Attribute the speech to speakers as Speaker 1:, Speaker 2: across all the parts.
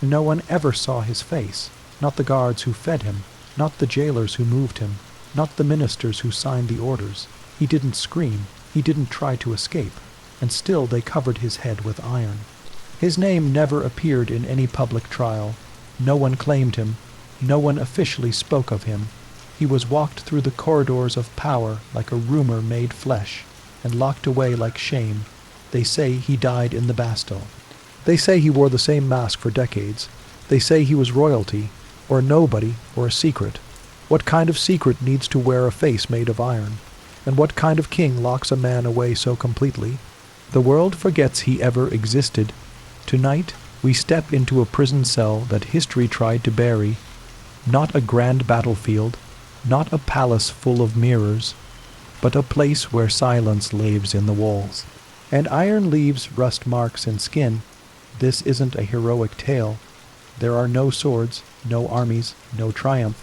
Speaker 1: No one ever saw his face, not the guards who fed him, not the jailers who moved him, not the ministers who signed the orders. He didn't scream, he didn't try to escape, and still they covered his head with iron. His name never appeared in any public trial. No one claimed him, no one officially spoke of him. He was walked through the corridors of power like a rumor made flesh, and locked away like shame. They say he died in the Bastille. They say he wore the same mask for decades. They say he was royalty, or nobody, or a secret. What kind of secret needs to wear a face made of iron? And what kind of king locks a man away so completely? The world forgets he ever existed. Tonight, we step into a prison cell that history tried to bury. Not a grand battlefield, not a palace full of mirrors, but a place where silence lives in the walls. And iron leaves rust marks in skin. This isn't a heroic tale. There are no swords, no armies, no triumph.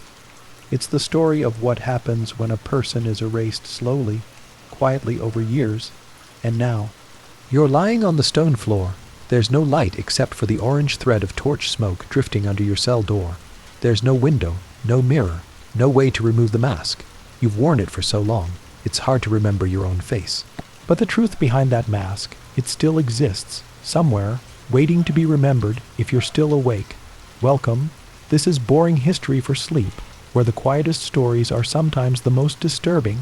Speaker 1: It's the story of what happens when a person is erased slowly, quietly over years, and now. You're lying on the stone floor. There's no light except for the orange thread of torch smoke drifting under your cell door. There's no window, no mirror, no way to remove the mask. You've worn it for so long, it's hard to remember your own face. But the truth behind that mask, it still exists, somewhere, waiting to be remembered if you're still awake. Welcome. This is boring history for sleep, where the quietest stories are sometimes the most disturbing.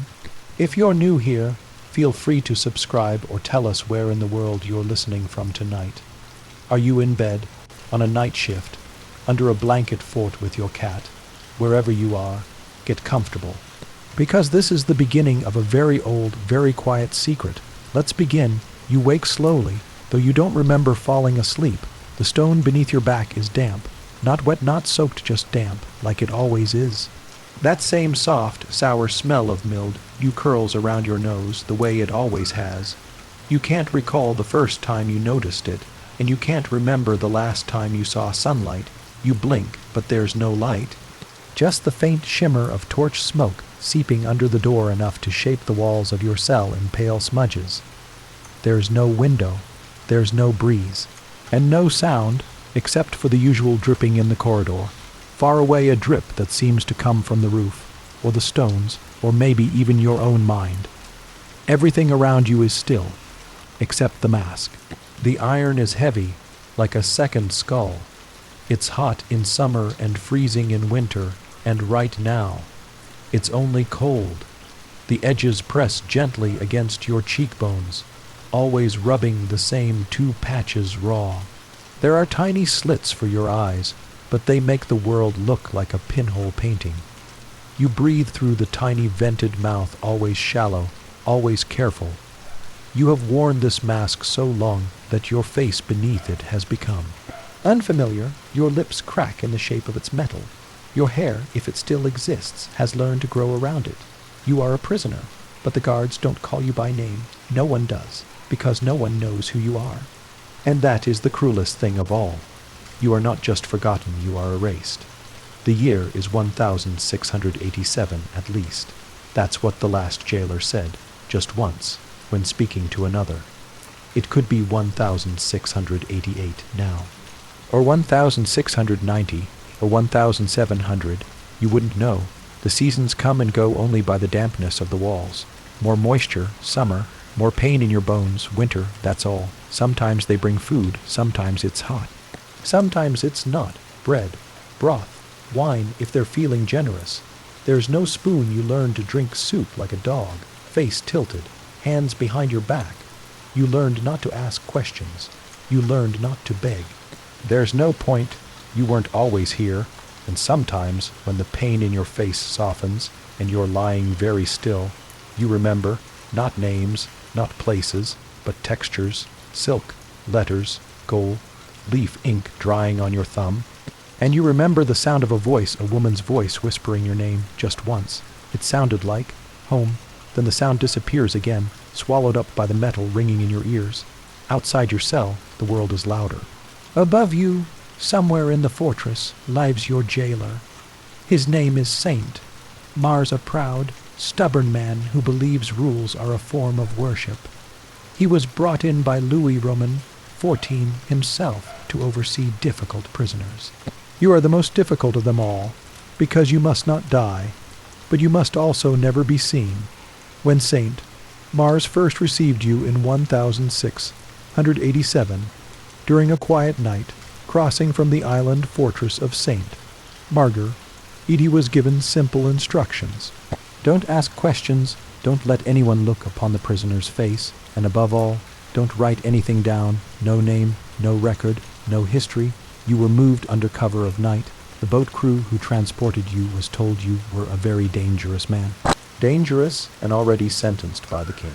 Speaker 1: If you're new here, feel free to subscribe or tell us where in the world you're listening from tonight. Are you in bed, on a night shift, under a blanket fort with your cat? Wherever you are, get comfortable. Because this is the beginning of a very old, very quiet secret. Let's begin. You wake slowly, though you don't remember falling asleep. The stone beneath your back is damp. Not wet, not soaked, just damp, like it always is. That same soft, sour smell of mildew curls around your nose the way it always has. You can't recall the first time you noticed it, and you can't remember the last time you saw sunlight. You blink, but there's no light. Just the faint shimmer of torch smoke seeping under the door enough to shape the walls of your cell in pale smudges. There's no window, there's no breeze, and no sound except for the usual dripping in the corridor. Far away a drip that seems to come from the roof, or the stones, or maybe even your own mind. Everything around you is still, except the mask. The iron is heavy, like a second skull. It's hot in summer and freezing in winter, and right now, it's only cold. The edges press gently against your cheekbones, always rubbing the same two patches raw. There are tiny slits for your eyes, but they make the world look like a pinhole painting. You breathe through the tiny vented mouth, always shallow, always careful. You have worn this mask so long that your face beneath it has become unfamiliar. Your lips crack in the shape of its metal. Your hair, if it still exists, has learned to grow around it. You are a prisoner, but the guards don't call you by name. No one does, because no one knows who you are. And that is the cruelest thing of all. You are not just forgotten, you are erased. The year is 1687 at least. That's what the last jailer said, just once, when speaking to another. It could be 1688 now. Or 1690, or 1700, you wouldn't know. The seasons come and go only by the dampness of the walls. More moisture, summer, more pain in your bones, winter, that's all. Sometimes they bring food, sometimes it's hot. Sometimes it's not. Bread, broth, wine if they're feeling generous. There's no spoon. You learn to drink soup like a dog, face tilted, hands behind your back. You learned not to ask questions. You learned not to beg. There's no point. You weren't always here, and sometimes when the pain in your face softens and you're lying very still, you remember, not names, not places, but textures, silk, letters, gold, leaf ink drying on your thumb. And you remember the sound of a voice, a woman's voice whispering your name just once. It sounded like home. Then the sound disappears again, swallowed up by the metal ringing in your ears. Outside your cell, the world is louder. Above you, somewhere in the fortress, lives your jailer. His name is Saint. Mars, a proud, stubborn man who believes rules are a form of worship. He was brought in by Louis Roman 14 himself to oversee difficult prisoners. You are the most difficult of them all, because you must not die, but you must also never be seen. When Saint Mars first received you in 1687, during a quiet night, crossing from the island fortress of Saint Margar, he was given simple instructions. Don't ask questions, don't let anyone look upon the prisoner's face, and above all, don't write anything down, no name, no record, no history. You were moved under cover of night. The boat crew who transported you was told you were a very dangerous man. Dangerous and already sentenced by the king.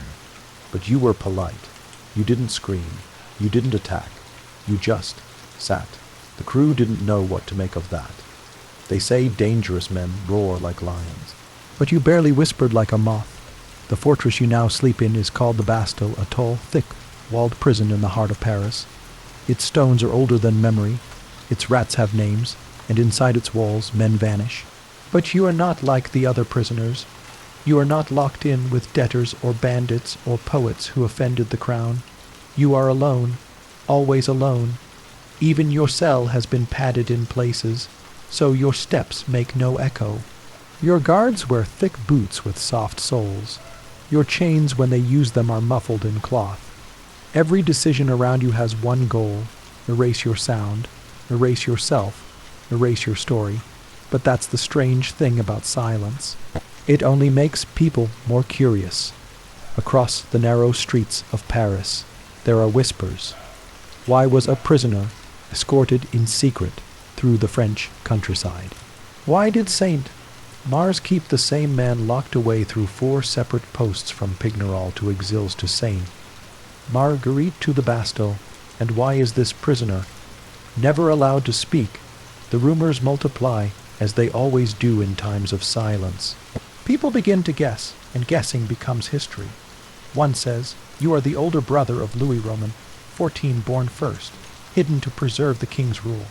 Speaker 1: But you were polite. You didn't scream. You didn't attack. You just sat. The crew didn't know what to make of that. They say dangerous men roar like lions. But you barely whispered like a moth. The fortress you now sleep in is called the Bastille, a tall, thick-walled prison in the heart of Paris. Its stones are older than memory. Its rats have names, and inside its walls men vanish. But you are not like the other prisoners. You are not locked in with debtors or bandits or poets who offended the crown. You are alone, always alone. Even your cell has been padded in places, so your steps make no echo. Your guards wear thick boots with soft soles. Your chains, when they use them, are muffled in cloth. Every decision around you has one goal: erase your sound, erase yourself, erase your story. But that's the strange thing about silence. It only makes people more curious. Across the narrow streets of Paris, there are whispers. Why was a prisoner escorted in secret through the French countryside? Why did Saint Mars keep the same man locked away through 4 separate posts from Pignerol to Exils to Seine, Marguerite to the Bastille, and why is this prisoner never allowed to speak? The rumors multiply, as they always do in times of silence. People begin to guess, and guessing becomes history. One says, you are the older brother of Louis Roman, 14 born first, hidden to preserve the king's rule.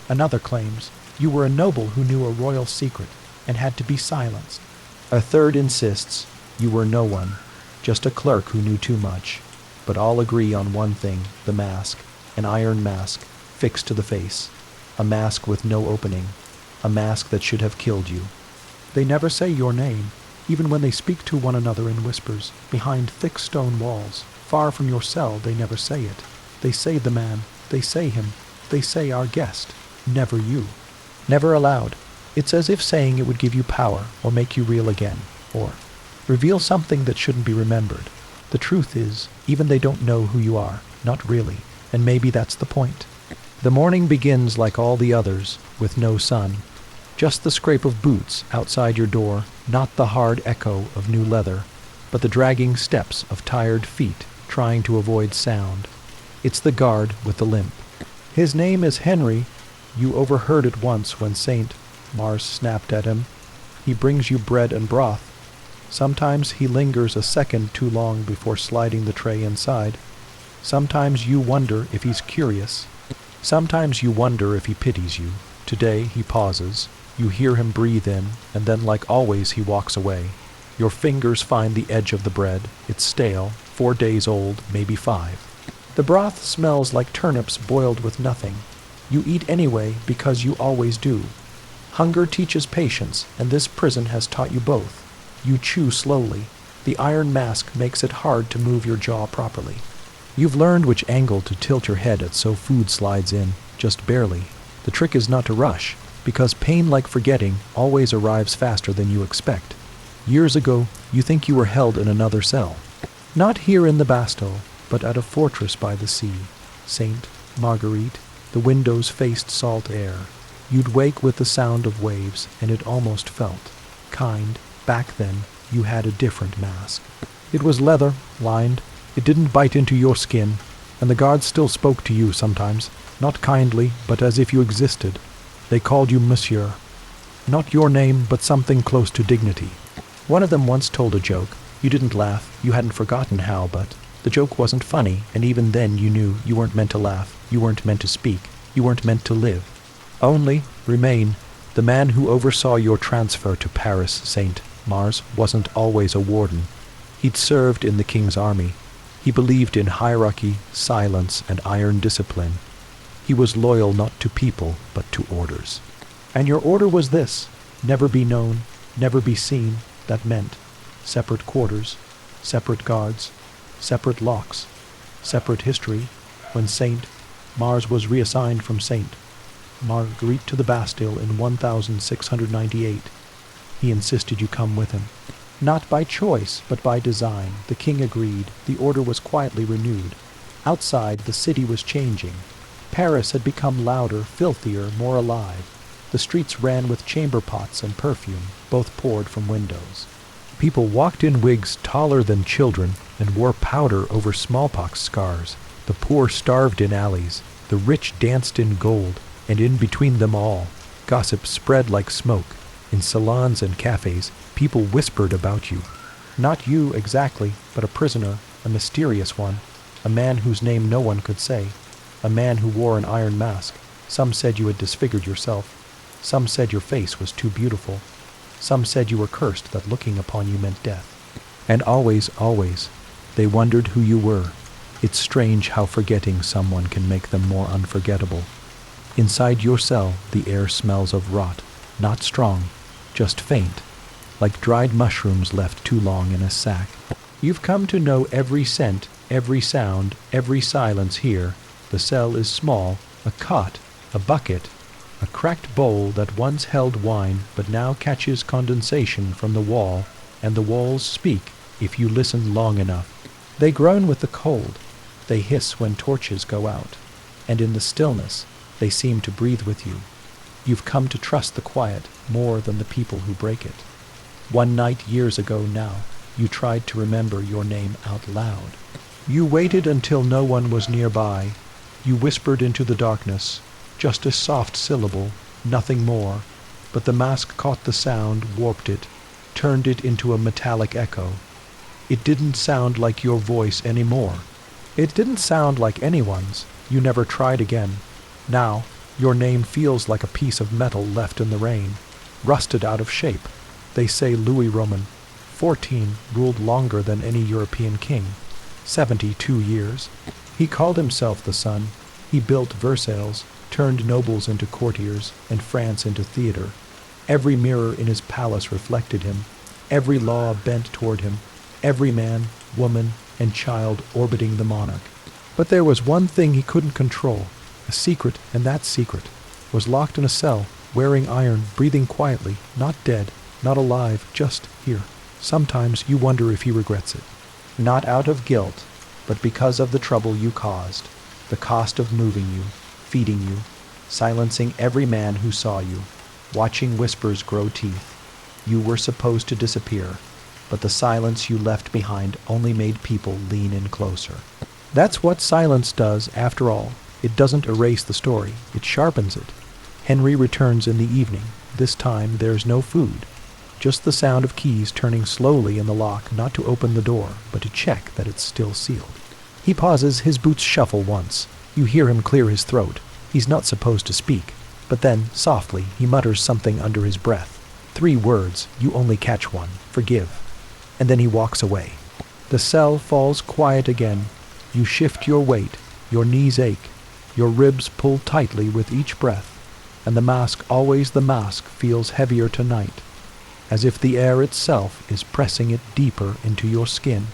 Speaker 1: Another claims, you were a noble who knew a royal secret, and had to be silenced. A third insists, you were no one, just a clerk who knew too much. But all agree on one thing, the mask, an iron mask, fixed to the face. A mask with no opening, a mask that should have killed you. They never say your name, even when they speak to one another in whispers, behind thick stone walls. Far from your cell, they never say it. They say the man, they say him, they say our guest, never you. Never aloud. It's as if saying it would give you power, or make you real again, or reveal something that shouldn't be remembered. The truth is, even they don't know who you are, not really, and maybe that's the point. The morning begins like all the others, with no sun. Just the scrape of boots outside your door, not the hard echo of new leather, but the dragging steps of tired feet trying to avoid sound. It's the guard with the limp. His name is Henry. You overheard it once when Saint Mars snapped at him. He brings you bread and broth. Sometimes he lingers a second too long before sliding the tray inside. Sometimes you wonder if he's curious. Sometimes you wonder if he pities you. Today he pauses. You hear him breathe in, and then like always he walks away. Your fingers find the edge of the bread. It's stale, 4 days old, maybe 5. The broth smells like turnips boiled with nothing. You eat anyway because you always do. Hunger teaches patience, and this prison has taught you both. You chew slowly. The iron mask makes it hard to move your jaw properly. You've learned which angle to tilt your head at so food slides in, just barely. The trick is not to rush, because pain like forgetting always arrives faster than you expect. Years ago, you think you were held in another cell. Not here in the Bastille, but at a fortress by the sea. Saint Marguerite, the windows faced salt air. You'd wake with the sound of waves, and it almost felt kind. Back then, you had a different mask. It was leather, lined. It didn't bite into your skin, and the guards still spoke to you sometimes, not kindly, but as if you existed. They called you Monsieur. Not your name, but something close to dignity. One of them once told a joke. You didn't laugh. You hadn't forgotten how, but the joke wasn't funny, and even then you knew you weren't meant to laugh. You weren't meant to speak. You weren't meant to live. Only remain. The man who oversaw your transfer to Paris, Saint Mars, wasn't always a warden. He'd served in the king's army. He believed in hierarchy, silence, and iron discipline. He was loyal not to people, but to orders. And your order was this: never be known, never be seen. That meant separate quarters, separate guards, separate locks, separate history. When Saint Mars was reassigned from Saint Marguerite to the Bastille in 1698, he insisted you come with him. Not by choice, but by design. The king agreed. The order was quietly renewed. Outside, the city was changing. Paris had become louder, filthier, more alive. The streets ran with chamber pots and perfume, both poured from windows. People walked in wigs taller than children and wore powder over smallpox scars. The poor starved in alleys. The rich danced in gold, and in between them all, gossip spread like smoke. In salons and cafes, people whispered about you. Not you exactly, but a prisoner, a mysterious one, a man whose name no one could say, a man who wore an iron mask. Some said you had disfigured yourself. Some said your face was too beautiful. Some said you were cursed, that looking upon you meant death. And always, always, they wondered who you were. It's strange how forgetting someone can make them more unforgettable. Inside your cell, the air smells of rot, not strong, just faint, like dried mushrooms left too long in a sack. You've come to know every scent, every sound, every silence here. The cell is small, a cot, a bucket, a cracked bowl that once held wine but now catches condensation from the wall, and the walls speak if you listen long enough. They groan with the cold. They hiss when torches go out. And in the stillness, they seem to breathe with you. You've come to trust the quiet more than the people who break it. One night years ago now, you tried to remember your name out loud. You waited until no one was nearby. You whispered into the darkness, just a soft syllable, nothing more, but the mask caught the sound, warped it, turned it into a metallic echo. It didn't sound like your voice anymore. It didn't sound like anyone's. You never tried again. Now, your name feels like a piece of metal left in the rain, rusted out of shape. They say Louis Roman, 14, ruled longer than any European king, 72 years. He called himself the sun. He built Versailles, turned nobles into courtiers, and France into theater. Every mirror in his palace reflected him. Every law bent toward him. Every man, woman, and child orbiting the monarch. But there was one thing he couldn't control, a secret, and that secret was locked in a cell, wearing iron, breathing quietly, not dead, not alive, just here. Sometimes you wonder if he regrets it. Not out of guilt, but because of the trouble you caused, the cost of moving you, feeding you, silencing every man who saw you, watching whispers grow teeth. You were supposed to disappear, but the silence you left behind only made people lean in closer. That's what silence does, after all. It doesn't erase the story, it sharpens it. Henry returns in the evening. This time there's no food, just the sound of keys turning slowly in the lock, not to open the door, but to check that it's still sealed. He pauses, his boots shuffle once. You hear him clear his throat. He's not supposed to speak, but then, softly, he mutters something under his breath. 3 words, you only catch one: forgive. And then he walks away. The cell falls quiet again. You shift your weight, your knees ache, your ribs pull tightly with each breath, and the mask, always the mask, feels heavier tonight, as if the air itself is pressing it deeper into your skin.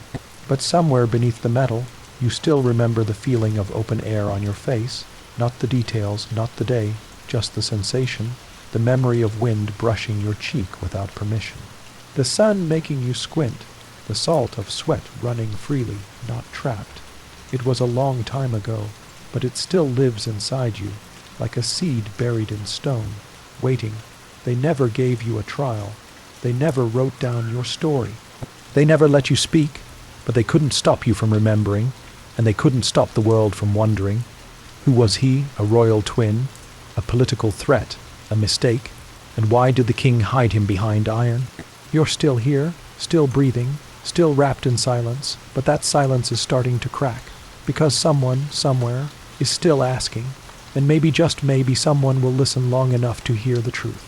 Speaker 1: But somewhere beneath the metal, you still remember the feeling of open air on your face, not the details, not the day, just the sensation, the memory of wind brushing your cheek without permission, the sun making you squint, the salt of sweat running freely, not trapped. It was a long time ago, but it still lives inside you, like a seed buried in stone, waiting. They never gave you a trial. They never wrote down your story. They never let you speak, but they couldn't stop you from remembering, and they couldn't stop the world from wondering. Who was he, a royal twin, a political threat, a mistake? And why did the king hide him behind iron? You're still here, still breathing, still wrapped in silence, but that silence is starting to crack, because someone, somewhere, is still asking, and maybe, just maybe, someone will listen long enough to hear the truth.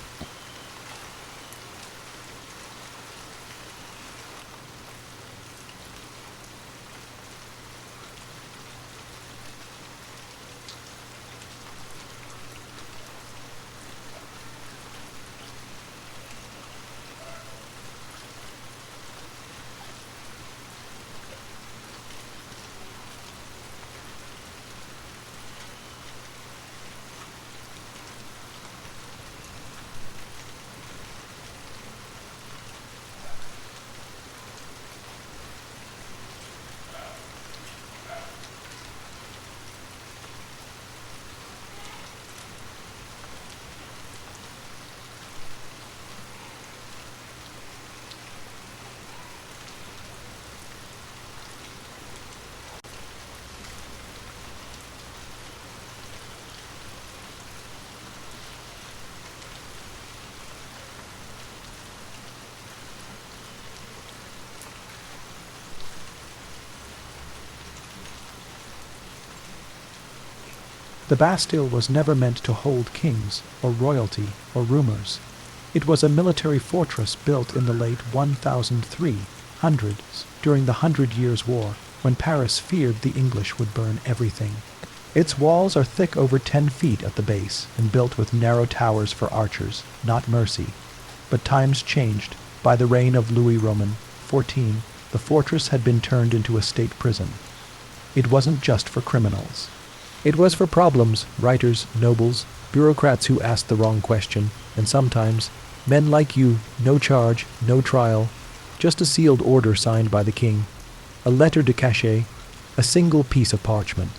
Speaker 1: The Bastille was never meant to hold kings, or royalty, or rumors. It was a military fortress built in the late 1300s during the Hundred Years' War, when Paris feared the English would burn everything. Its walls are thick over 10 feet at the base and built with narrow towers for archers, not mercy. But times changed. By the reign of Louis Roman XIV, the fortress had been turned into a state prison. It wasn't just for criminals. It was for problems, writers, nobles, bureaucrats who asked the wrong question, and sometimes men like you, no charge, no trial, just a sealed order signed by the king, a lettre de cachet, a single piece of parchment.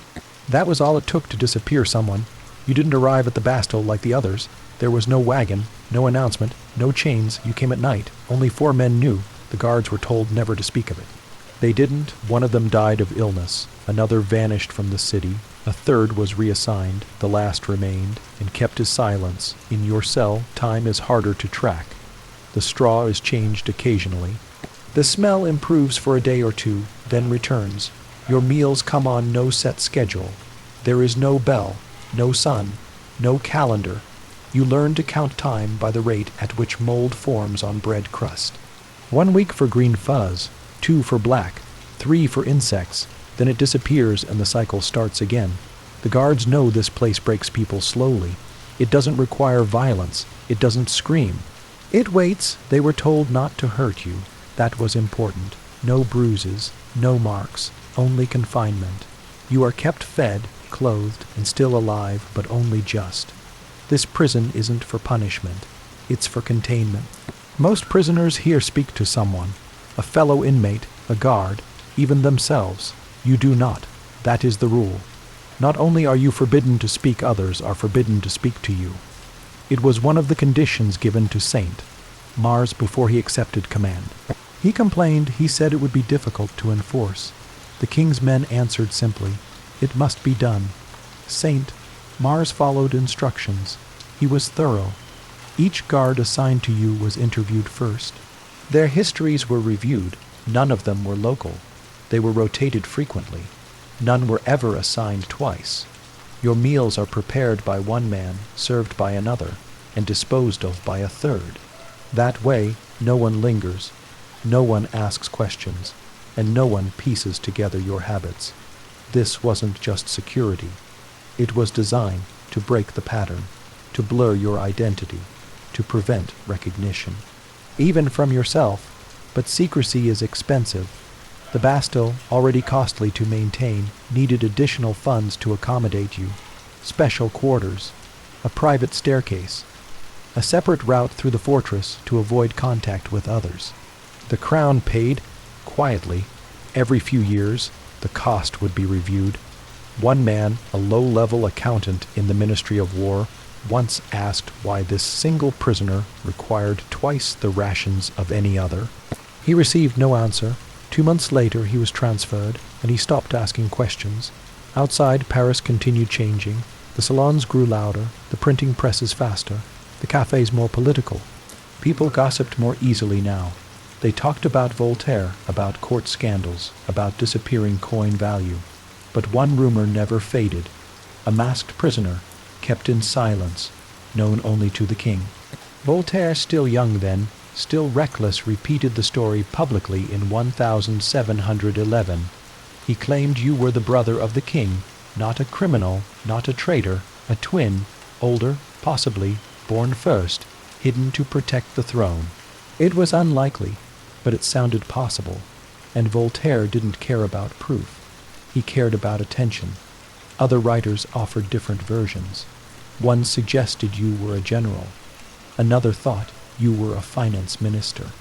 Speaker 1: That was all it took to disappear someone. You didn't arrive at the Bastille like the others. There was no wagon, no announcement, no chains. You came at night. Only 4 men knew. The guards were told never to speak of it. They didn't. One of them died of illness. Another vanished from the city. A third was reassigned. The last remained and kept his silence. In your cell, time is harder to track. The straw is changed occasionally. The smell improves for a day or two, then returns. Your meals come on no set schedule. There is no bell, no sun, no calendar. You learn to count time by the rate at which mold forms on bread crust. 1 week for green fuzz, 2 for black, 3 for insects. Then it disappears and the cycle starts again. The guards know this place breaks people slowly. It doesn't require violence. It doesn't scream. It waits. They were told not to hurt you. That was important. No bruises, no marks, only confinement. You are kept fed, clothed, and still alive, but only just. This prison isn't for punishment. It's for containment. Most prisoners here speak to someone, a fellow inmate, a guard, even themselves. You do not. That is the rule. Not only are you forbidden to speak, others are forbidden to speak to you. It was one of the conditions given to Saint Mars before he accepted command. He complained. He said it would be difficult to enforce. The king's men answered simply, "It must be done." Saint Mars followed instructions. He was thorough. Each guard assigned to you was interviewed first. Their histories were reviewed. None of them were local. They were rotated frequently. None were ever assigned twice. Your meals are prepared by one man, served by another, and disposed of by a third. That way, no one lingers, no one asks questions, and no one pieces together your habits. This wasn't just security. It was designed to break the pattern, to blur your identity, to prevent recognition, even from yourself. But secrecy is expensive. The Bastille, already costly to maintain, needed additional funds to accommodate you. Special quarters, a private staircase, a separate route through the fortress to avoid contact with others. The crown paid, quietly. Every few years, the cost would be reviewed. One man, a low-level accountant in the Ministry of War, once asked why this single prisoner required twice the rations of any other. He received no answer. 2 months later he was transferred, and he stopped asking questions. Outside, Paris continued changing. The salons grew louder, the printing presses faster, the cafes more political. People gossiped more easily now. They talked about Voltaire, about court scandals, about disappearing coin value. But one rumor never faded. A masked prisoner, kept in silence, known only to the king. Voltaire, still young then, still reckless, repeated the story publicly in 1711. He claimed you were the brother of the king, not a criminal, not a traitor, a twin, older, possibly, born first, hidden to protect the throne. It was unlikely, but it sounded possible, and Voltaire didn't care about proof. He cared about attention. Other writers offered different versions. One suggested you were a general. Another thought you were a finance minister.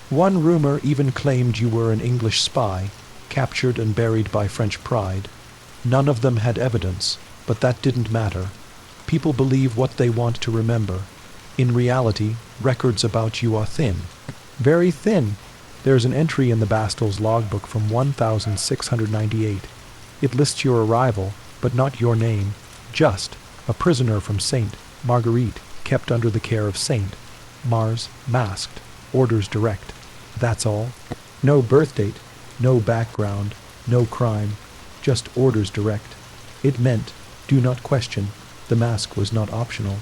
Speaker 1: One rumor even claimed you were an English spy, captured and buried by French pride. None of them had evidence, but that didn't matter. People believe what they want to remember. In reality, records about you are thin. Very thin. There's an entry in the Bastille's logbook from 1698. It lists your arrival, but not your name. Just a prisoner from Saint Marguerite, kept under the care of Saint Mars, masked, orders direct. That's all. No birth date, no background, no crime, just orders direct. It meant Do not question. The mask was not optional.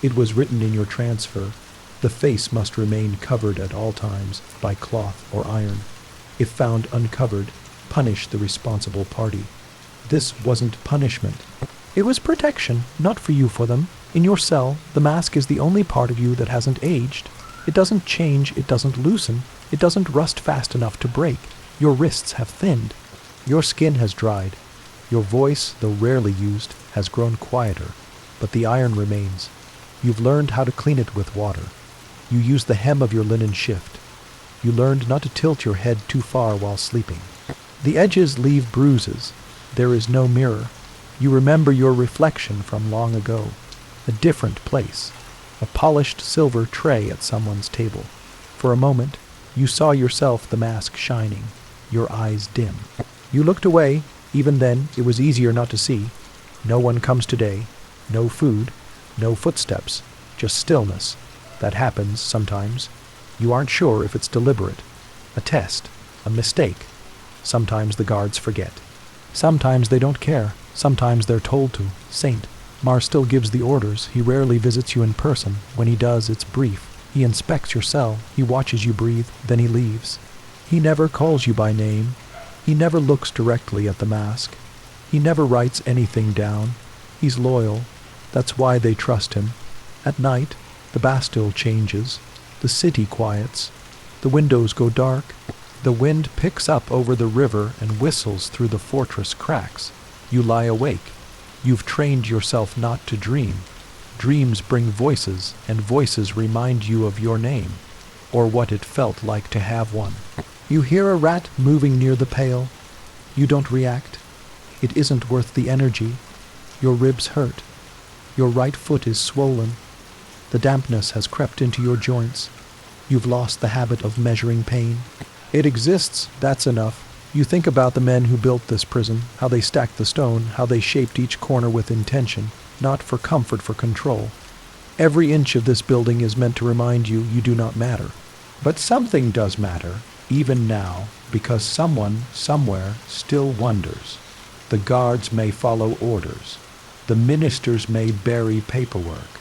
Speaker 1: It was written in your transfer. The face must remain covered at all times by cloth or iron. If found uncovered, punish the responsible party. This wasn't punishment. It was protection, not for you for them. In your cell, the mask is the only part of you that hasn't aged. It doesn't change, it doesn't loosen, it doesn't rust fast enough to break. Your wrists have thinned. Your skin has dried. Your voice, though rarely used, has grown quieter, but the iron remains. You've learned how to clean it with water. You use the hem of your linen shift. You learned not to tilt your head too far while sleeping. The edges leave bruises. There is no mirror. You remember your reflection from long ago. A different place. A polished silver tray at someone's table. For a moment, you saw yourself the mask shining, your eyes dim. You looked away. Even then, it was easier not to see. No one comes today. No food. No footsteps. Just stillness. That happens sometimes. You aren't sure if it's deliberate. A test. A mistake. Sometimes the guards forget. Sometimes they don't care. Sometimes they're told to. Saint. Mar still gives the orders. He rarely visits you in person. When he does, it's brief. He inspects your cell. He watches you breathe. Then he leaves. He never calls you by name. He never looks directly at the mask. He never writes anything down. He's loyal. That's why they trust him. At night, the Bastille changes. The city quiets. The windows go dark. The wind picks up over the river and whistles through the fortress cracks. You lie awake. You've trained yourself not to dream. Dreams bring voices, and voices remind you of your name, or what it felt like to have one. You hear a rat moving near the pail. You don't react. It isn't worth the energy. Your ribs hurt. Your right foot is swollen. The dampness has crept into your joints. You've lost the habit of measuring pain. It exists, that's enough. You think about the men who built this prison, how they stacked the stone, how they shaped each corner with intention, not for comfort, for control. Every inch of this building is meant to remind you you do not matter. But something does matter, even now, because someone, somewhere, still wonders. The guards may follow orders. The ministers may bury paperwork.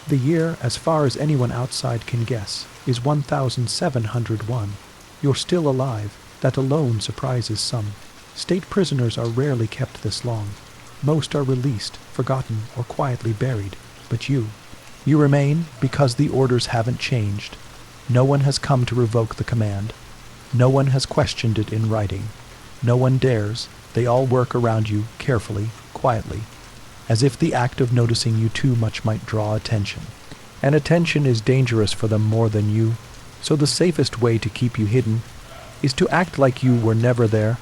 Speaker 1: The year, as far as anyone outside can guess, is 1701. You're still alive. That alone surprises some. State prisoners are rarely kept this long. Most are released, forgotten, or quietly buried. But you remain because the orders haven't changed. No one has come to revoke the command. No one has questioned it in writing. No one dares. They all work around you, carefully, quietly, as if the act of noticing you too much might draw attention. And attention is dangerous for them more than you, so the safest way to keep you hidden is to act like you were never there.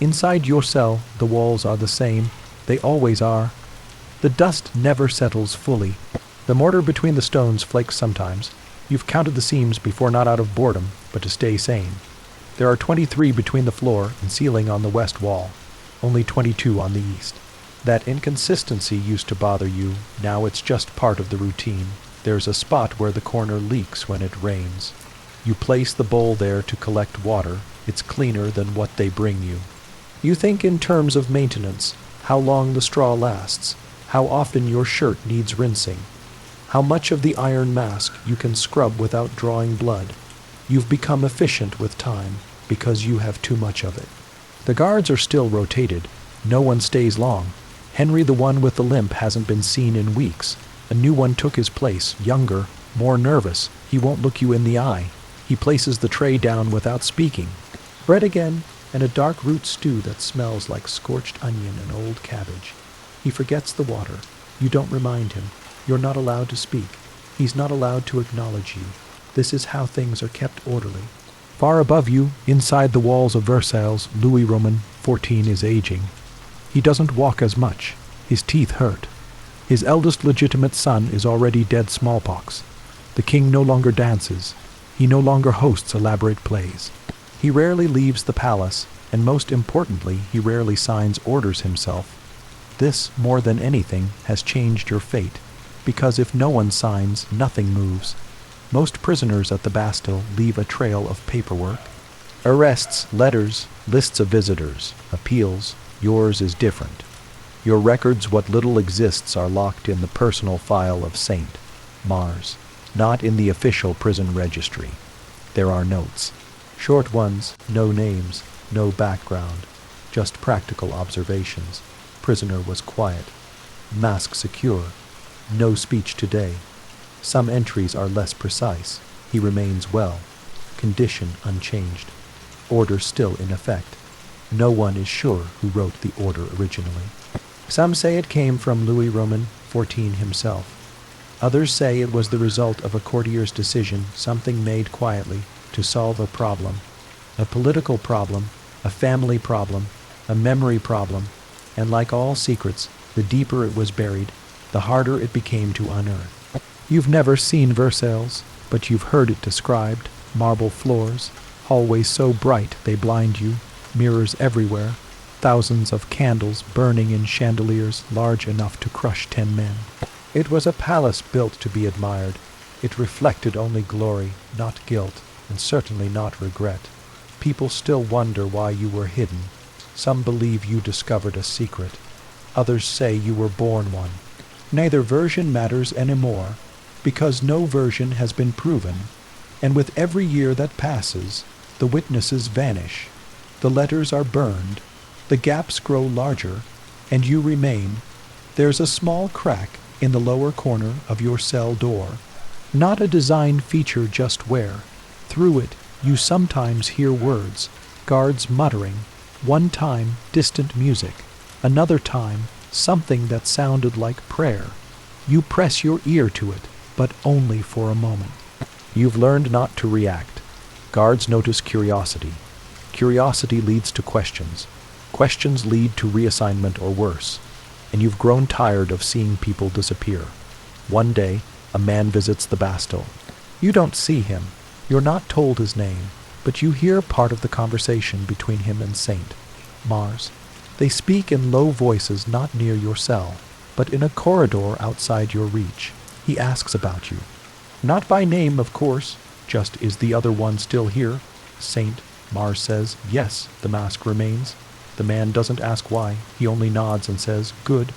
Speaker 1: Inside your cell, the walls are the same. They always are. The dust never settles fully. The mortar between the stones flakes sometimes. You've counted the seams before, not out of boredom, but to stay sane. There are 23 between the floor and ceiling on the west wall, only 22 on the east. That inconsistency used to bother you. Now it's just part of the routine. There's a spot where the corner leaks when it rains. You place the bowl there to collect water. It's cleaner than what they bring you. You think in terms of maintenance, how long the straw lasts, how often your shirt needs rinsing, how much of the iron mask you can scrub without drawing blood. You've become efficient with time because you have too much of it. The guards are still rotated. No one stays long. Henry, the one with the limp, hasn't been seen in weeks. A new one took his place, younger, more nervous. He won't look you in the eye. He places the tray down without speaking. Bread again, and a dark root stew that smells like scorched onion and old cabbage. He forgets the water. You don't remind him. You're not allowed to speak. He's not allowed to acknowledge you. This is how things are kept orderly. Far above you, inside the walls of Versailles, Louis Roman XIV is aging. He doesn't walk as much. His teeth hurt. His eldest legitimate son is already dead smallpox. The king no longer dances. He no longer hosts elaborate plays. He rarely leaves the palace, and most importantly, he rarely signs orders himself. This, more than anything, has changed your fate, because if no one signs, nothing moves. Most prisoners at the Bastille leave a trail of paperwork. Arrests, letters, lists of visitors, appeals. Yours is different. Your records, what little exists, are locked in the personal file of Saint Mars, not in the official prison registry. There are notes. Short ones, no names, no background, just practical observations. Prisoner was quiet. Mask secure. No speech today. Some entries are less precise. He remains well. Condition unchanged. Order still in effect. No one is sure who wrote the order originally. Some say it came from Louis Roman XIV himself. Others say it was the result of a courtier's decision, something made quietly, to solve a problem. A political problem, a family problem, a memory problem, and like all secrets, the deeper it was buried, the harder it became to unearth. You've never seen Versailles, but you've heard it described. Marble floors, hallways so bright they blind you, mirrors everywhere, thousands of candles burning in chandeliers large enough to crush 10 men. It was a palace built to be admired. It reflected only glory, not guilt, and certainly not regret. People still wonder why you were hidden. Some believe you discovered a secret. Others say you were born one. Neither version matters anymore, because no version has been proven, and with every year that passes, the witnesses vanish. The letters are burned, the gaps grow larger, and you remain. There's a small crack in the lower corner of your cell door, not a design feature just where. Through it, you sometimes hear words, guards muttering, one time distant music, another time something that sounded like prayer. You press your ear to it, but only for a moment. You've learned not to react. Guards notice curiosity. Curiosity leads to questions. Questions lead to reassignment or worse. And you've grown tired of seeing people disappear. One day, a man visits the Bastille. You don't see him. You're not told his name, but you hear part of the conversation between him and Saint Mars. They speak in low voices not near your cell, but in a corridor outside your reach. He asks about you. Not by name, of course, just is the other one still here? Saint Mars says, yes, the mask remains. The man doesn't ask why, he only nods and says, good.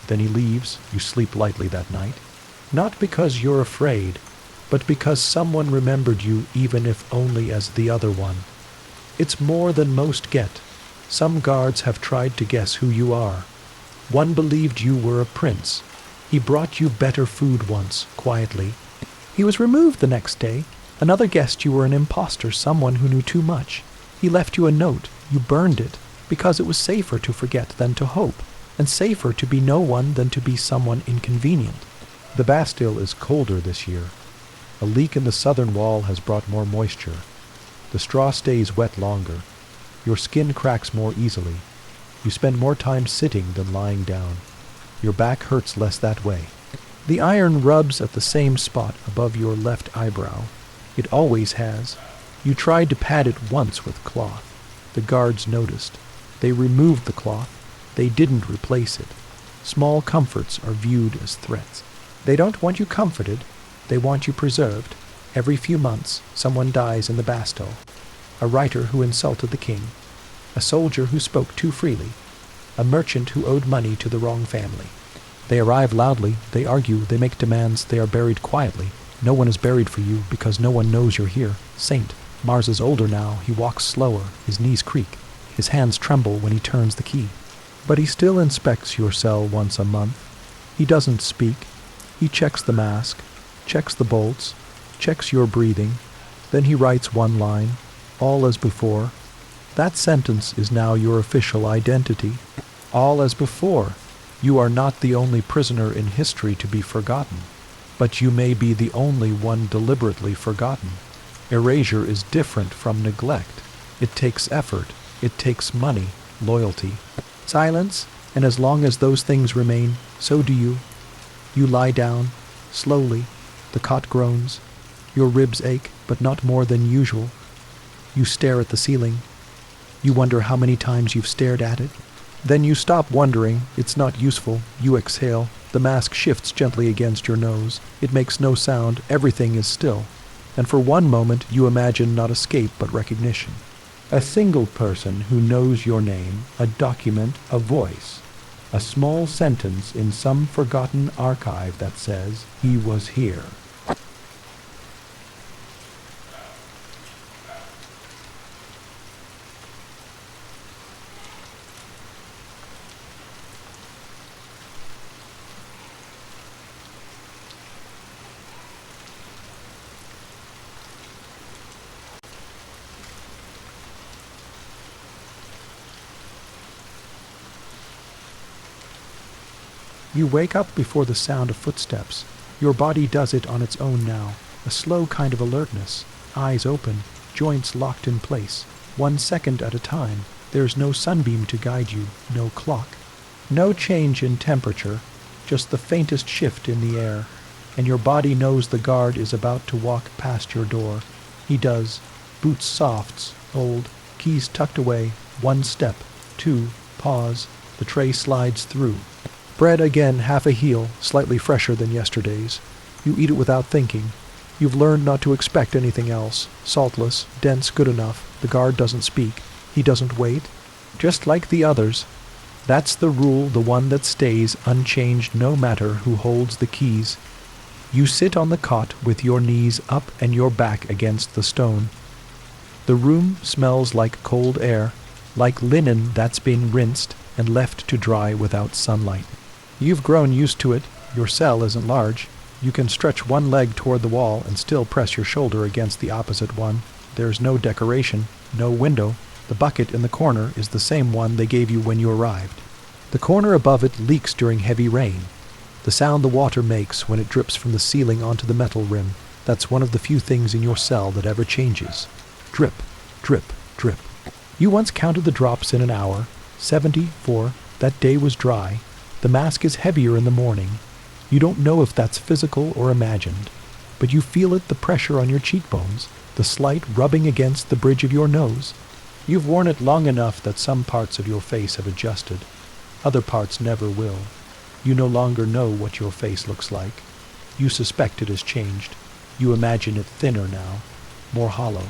Speaker 1: Then he leaves. You sleep lightly that night. Not because you're afraid, but because someone remembered you even if only as the other one. It's more than most get. Some guards have tried to guess who you are. One believed you were a prince. He brought you better food once, quietly. He was removed the next day. Another guessed you were an impostor, someone who knew too much. He left you a note. You burned it, because it was safer to forget than to hope, and safer to be no one than to be someone inconvenient. The Bastille is colder this year. A leak in the southern wall has brought more moisture. The straw stays wet longer. Your skin cracks more easily. You spend more time sitting than lying down. Your back hurts less that way. The iron rubs at the same spot above your left eyebrow. It always has. You tried to pad it once with cloth. The guards noticed. They removed the cloth. They didn't replace it. Small comforts are viewed as threats. They don't want you comforted. They want you preserved. Every few months, someone dies in the Bastille. A writer who insulted the king. A soldier who spoke too freely. A merchant who owed money to the wrong family. They arrive loudly. They argue. They make demands. They are buried quietly. No one is buried for you because no one knows you're here. Saint Mars is older now. He walks slower. His knees creak. His hands tremble when he turns the key. But he still inspects your cell once a month. He doesn't speak. He checks the mask, checks the bolts, checks your breathing. Then he writes one line, all as before. That sentence is now your official identity. All as before. You are not the only prisoner in history to be forgotten, but you may be the only one deliberately forgotten. Erasure is different from neglect. It takes effort. It takes money, loyalty, silence, and as long as those things remain, so do you. You lie down, slowly. The cot groans. Your ribs ache, but not more than usual. You stare at the ceiling. You wonder how many times you've stared at it. Then you stop wondering. It's not useful. You exhale. The mask shifts gently against your nose. It makes no sound. Everything is still. And for one moment you imagine not escape but recognition. A single person who knows your name, a document, a voice. A small sentence in some forgotten archive that says, "He was here." You wake up before the sound of footsteps. Your body does it on its own now, a slow kind of alertness, eyes open, joints locked in place, 1 second at a time. There's no sunbeam to guide you, no clock. No change in temperature, just the faintest shift in the air, and your body knows the guard is about to walk past your door. He does, boots softs, old, keys tucked away, 1 step, 2, pause, the tray slides through. Bread again, half a heel, slightly fresher than yesterday's. You eat it without thinking. You've learned not to expect anything else. Saltless, dense, good enough. The guard doesn't speak. He doesn't wait. Just like the others. That's the rule, the one that stays unchanged no matter who holds the keys. You sit on the cot with your knees up and your back against the stone. The room smells like cold air, like linen that's been rinsed and left to dry without sunlight. You've grown used to it. Your cell isn't large. You can stretch one leg toward the wall and still press your shoulder against the opposite one. There's no decoration, no window. The bucket in the corner is the same one they gave you when you arrived. The corner above it leaks during heavy rain. The sound the water makes when it drips from the ceiling onto the metal rim, that's one of the few things in your cell that ever changes. Drip, drip, drip. You once counted the drops in an hour. 74. That day was dry. The mask is heavier in the morning. You don't know if that's physical or imagined, but you feel it, the pressure on your cheekbones, the slight rubbing against the bridge of your nose. You've worn it long enough that some parts of your face have adjusted. Other parts never will. You no longer know what your face looks like. You suspect it has changed. You imagine it thinner now, more hollow.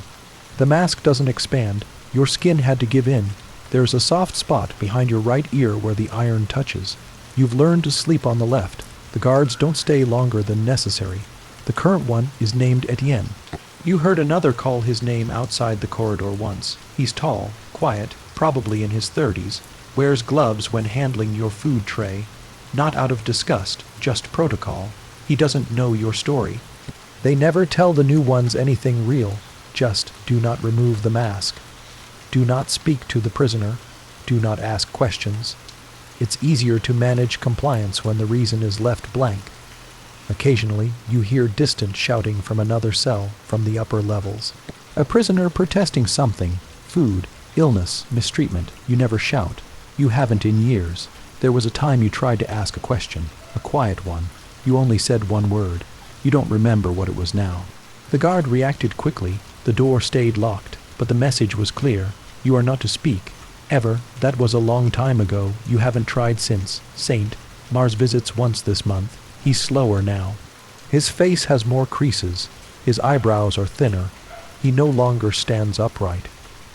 Speaker 1: The mask doesn't expand. Your skin had to give in. There's a soft spot behind your right ear where the iron touches. You've learned to sleep on the left. The guards don't stay longer than necessary. The current one is named Etienne. You heard another call his name outside the corridor once. He's tall, quiet, probably in his 30s, wears gloves when handling your food tray. Not out of disgust, just protocol. He doesn't know your story. They never tell the new ones anything real. Just do not remove the mask. Do not speak to the prisoner. Do not ask questions. It's easier to manage compliance when the reason is left blank. Occasionally, you hear distant shouting from another cell, from the upper levels. A prisoner protesting something, food, illness, mistreatment. You never shout. You haven't in years. There was a time you tried to ask a question, a quiet one. You only said one word. You don't remember what it was now. The guard reacted quickly. The door stayed locked, but the message was clear. You are not to speak. Ever. That was a long time ago. You haven't tried since. Saint. Mars visits once this month. He's slower now. His face has more creases. His eyebrows are thinner. He no longer stands upright.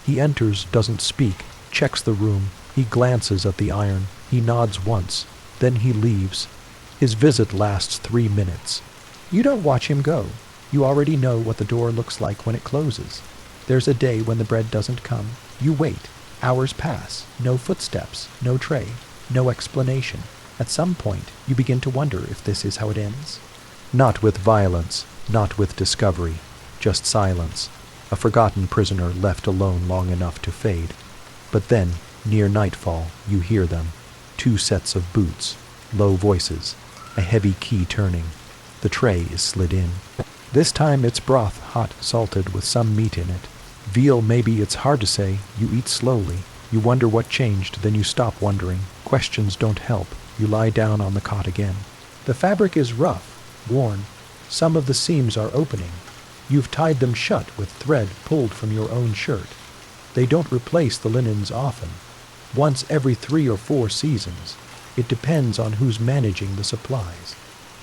Speaker 1: He enters, doesn't speak, checks the room. He glances at the iron. He nods once. Then he leaves. His visit lasts 3 minutes. You don't watch him go. You already know what the door looks like when it closes. There's a day when the bread doesn't come. You wait. Hours pass. No footsteps. No tray. No explanation. At some point, you begin to wonder if this is how it ends. Not with violence. Not with discovery. Just silence. A forgotten prisoner left alone long enough to fade. But then, near nightfall, you hear them. 2 sets of boots. Low voices. A heavy key turning. The tray is slid in. This time it's broth, hot, salted, with some meat in it. Veal, maybe, it's hard to say. You eat slowly. You wonder what changed, then you stop wondering. Questions don't help. You lie down on the cot again. The fabric is rough, worn. Some of the seams are opening. You've tied them shut with thread pulled from your own shirt. They don't replace the linens often. Once every 3 or 4 seasons. It depends on who's managing the supplies.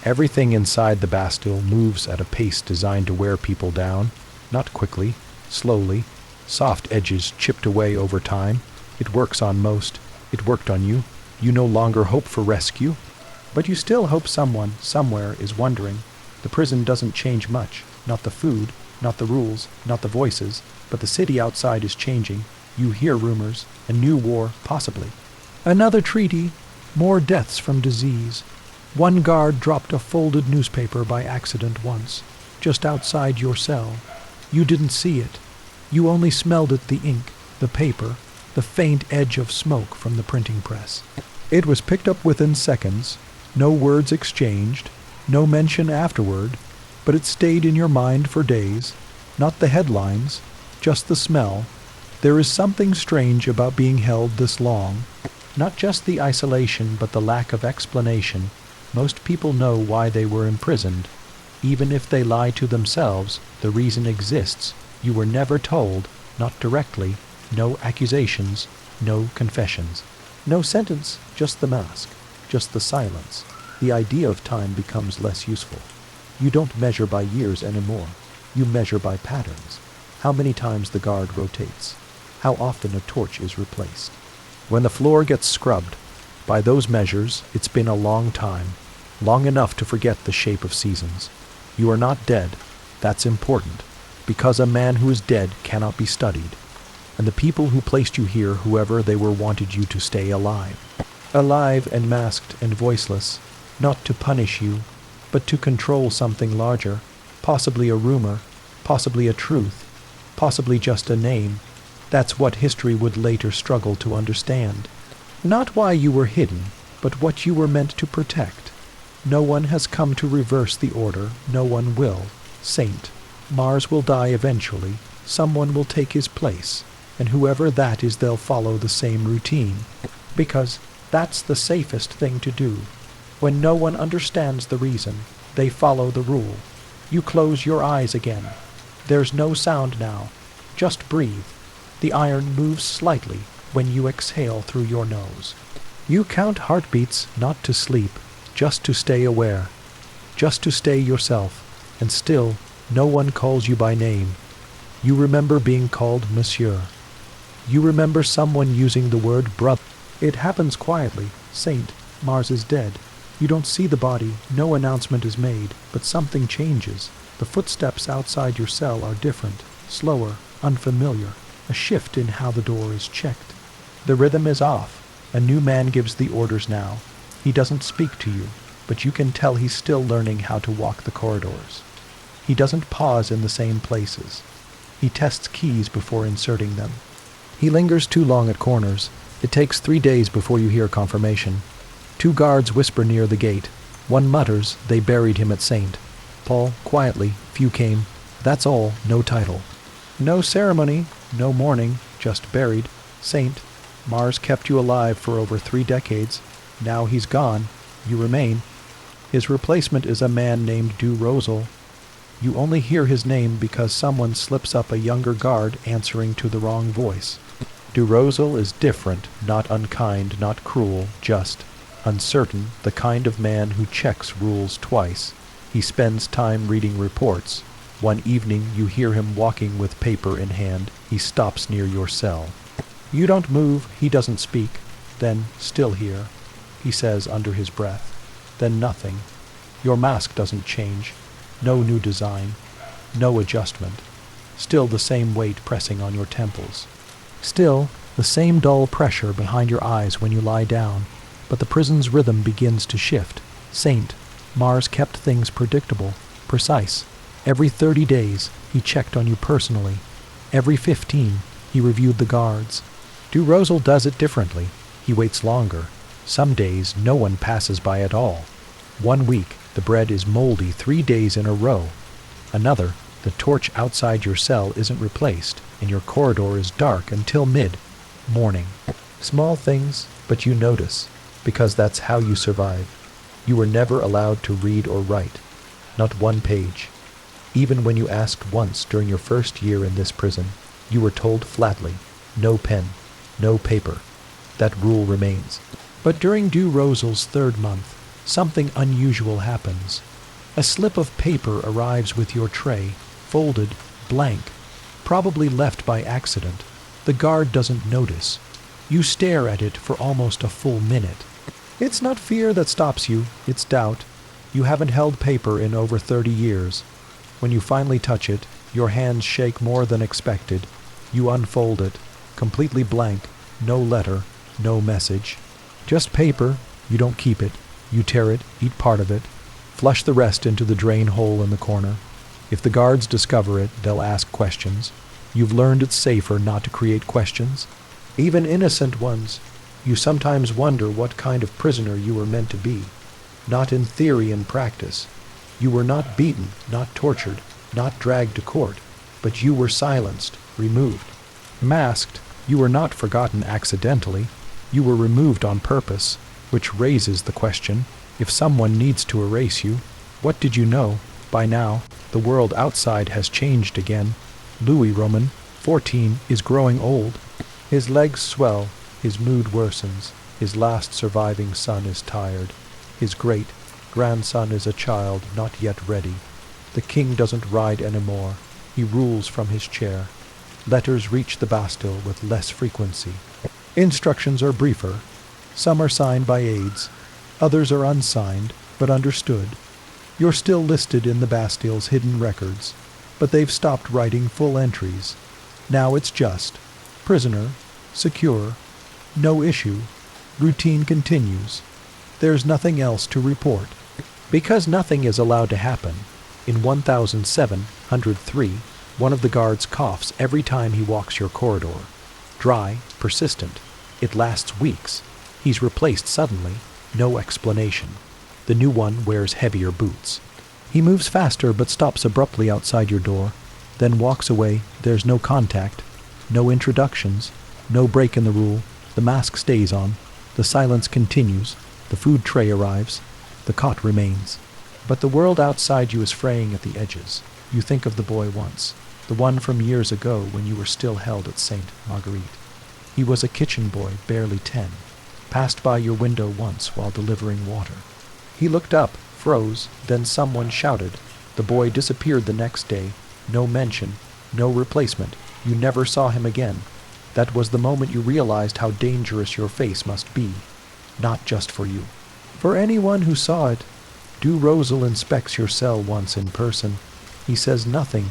Speaker 1: Everything inside the Bastille moves at a pace designed to wear people down. Not quickly. Slowly, soft edges chipped away over time. It works on most. It worked on you. You no longer hope for rescue, but you still hope someone, somewhere, is wondering. The prison doesn't change much. Not the food, not the rules, not the voices, but the city outside is changing. You hear rumors, a new war, possibly. Another treaty, more deaths from disease. One guard dropped a folded newspaper by accident once, just outside your cell. You didn't see it. You only smelled it, the ink, the paper, the faint edge of smoke from the printing press. It was picked up within seconds, no words exchanged, no mention afterward, but it stayed in your mind for days. Not the headlines, just the smell. There is something strange about being held this long. Not just the isolation, but the lack of explanation. Most people know why they were imprisoned. Even if they lie to themselves, the reason exists. You were never told, not directly, no accusations, no confessions. No sentence, just the mask, just the silence. The idea of time becomes less useful. You don't measure by years anymore. You measure by patterns. How many times the guard rotates. How often a torch is replaced. When the floor gets scrubbed, by those measures, it's been a long time. Long enough to forget the shape of seasons. You are not dead. That's important. Because a man who is dead cannot be studied. And the people who placed you here, whoever they were, wanted you to stay alive. Alive and masked and voiceless. Not to punish you, but to control something larger. Possibly a rumor. Possibly a truth. Possibly just a name. That's what history would later struggle to understand. Not why you were hidden, but what you were meant to protect. No one has come to reverse the order. No one will. Saint. Mars will die eventually. Someone will take his place. And whoever that is, they'll follow the same routine. Because that's the safest thing to do. When no one understands the reason, they follow the rule. You close your eyes again. There's no sound now. Just breathe. The iron moves slightly when you exhale through your nose. You count heartbeats not to sleep, just to stay aware, just to stay yourself, and still no one calls you by name. You remember being called Monsieur. You remember someone using the word brother. It happens quietly. Saint, Mars is dead. You don't see the body, no announcement is made, but something changes. The footsteps outside your cell are different, slower, unfamiliar, a shift in how the door is checked. The rhythm is off. A new man gives the orders now. He doesn't speak to you, but you can tell he's still learning how to walk the corridors. He doesn't pause in the same places. He tests keys before inserting them. He lingers too long at corners. It takes 3 days before you hear confirmation. 2 guards whisper near the gate. One mutters they buried him at Saint. Paul, quietly, few came. That's all, no title. No ceremony, no mourning, just buried. Saint, Mars kept you alive for over 3 decades. Now he's gone. You remain. His replacement is a man named Du Rosel. You only hear his name because someone slips up a younger guard answering to the wrong voice. Du Rosel is different, not unkind, not cruel, just uncertain, the kind of man who checks rules twice. He spends time reading reports. One evening you hear him walking with paper in hand. He stops near your cell. You don't move, he doesn't speak. Then, still here, he says under his breath. Then nothing. Your mask doesn't change. No new design. No adjustment. Still the same weight pressing on your temples. Still the same dull pressure behind your eyes when you lie down. But the prison's rhythm begins to shift. Saint, Mars kept things predictable, precise. Every 30 days, he checked on you personally. Every 15, he reviewed the guards. Du Rosel does it differently. He waits longer. Some days, no one passes by at all. 1 week, the bread is moldy 3 days in a row. Another, the torch outside your cell isn't replaced, and your corridor is dark until mid-morning. Small things, but you notice, because that's how you survive. You were never allowed to read or write. Not 1 page. Even when you asked once during your first year in this prison, you were told flatly, no pen, no paper. That rule remains. But during Du Rosel's 3rd month, something unusual happens. A slip of paper arrives with your tray, folded, blank, probably left by accident. The guard doesn't notice. You stare at it for almost a full minute. It's not fear that stops you, it's doubt. You haven't held paper in over 30 years. When you finally touch it, your hands shake more than expected. You unfold it, completely blank, no letter, no message. Just paper. You don't keep it. You tear it, eat part of it, flush the rest into the drain hole in the corner. If the guards discover it, they'll ask questions. You've learned it's safer not to create questions, even innocent ones. You sometimes wonder what kind of prisoner you were meant to be. Not in theory and practice. You were not beaten, not tortured, not dragged to court, but you were silenced, removed. Masked, you were not forgotten accidentally. You were removed on purpose, which raises the question, if someone needs to erase you, what did you know? By now, the world outside has changed again. Louis Roman, 14, is growing old. His legs swell, his mood worsens, his last surviving son is tired. His great-grandson is a child not yet ready. The king doesn't ride anymore, he rules from his chair. Letters reach the Bastille with less frequency. Instructions are briefer. Some are signed by aides, others are unsigned, but understood. You're still listed in the Bastille's hidden records, but they've stopped writing full entries. Now it's just prisoner, secure, no issue, routine continues. There's nothing else to report. Because nothing is allowed to happen, in 1703, one of the guards coughs every time he walks your corridor. Dry, persistent. It lasts weeks. He's replaced suddenly, no explanation. The new one wears heavier boots. He moves faster but stops abruptly outside your door, then walks away. There's no contact, no introductions, no break in the rule. The mask stays on. The silence continues. The food tray arrives. The cot remains. But the world outside you is fraying at the edges. You think of the boy once, the one from years ago when you were still held at St. Marguerite. He was a kitchen boy, barely 10, passed by your window once while delivering water. He looked up, froze, then someone shouted. The boy disappeared the next day. No mention, no replacement. You never saw him again. That was the moment you realized how dangerous your face must be, not just for you. For anyone who saw it. Du Rosel inspects your cell once in person. He says nothing.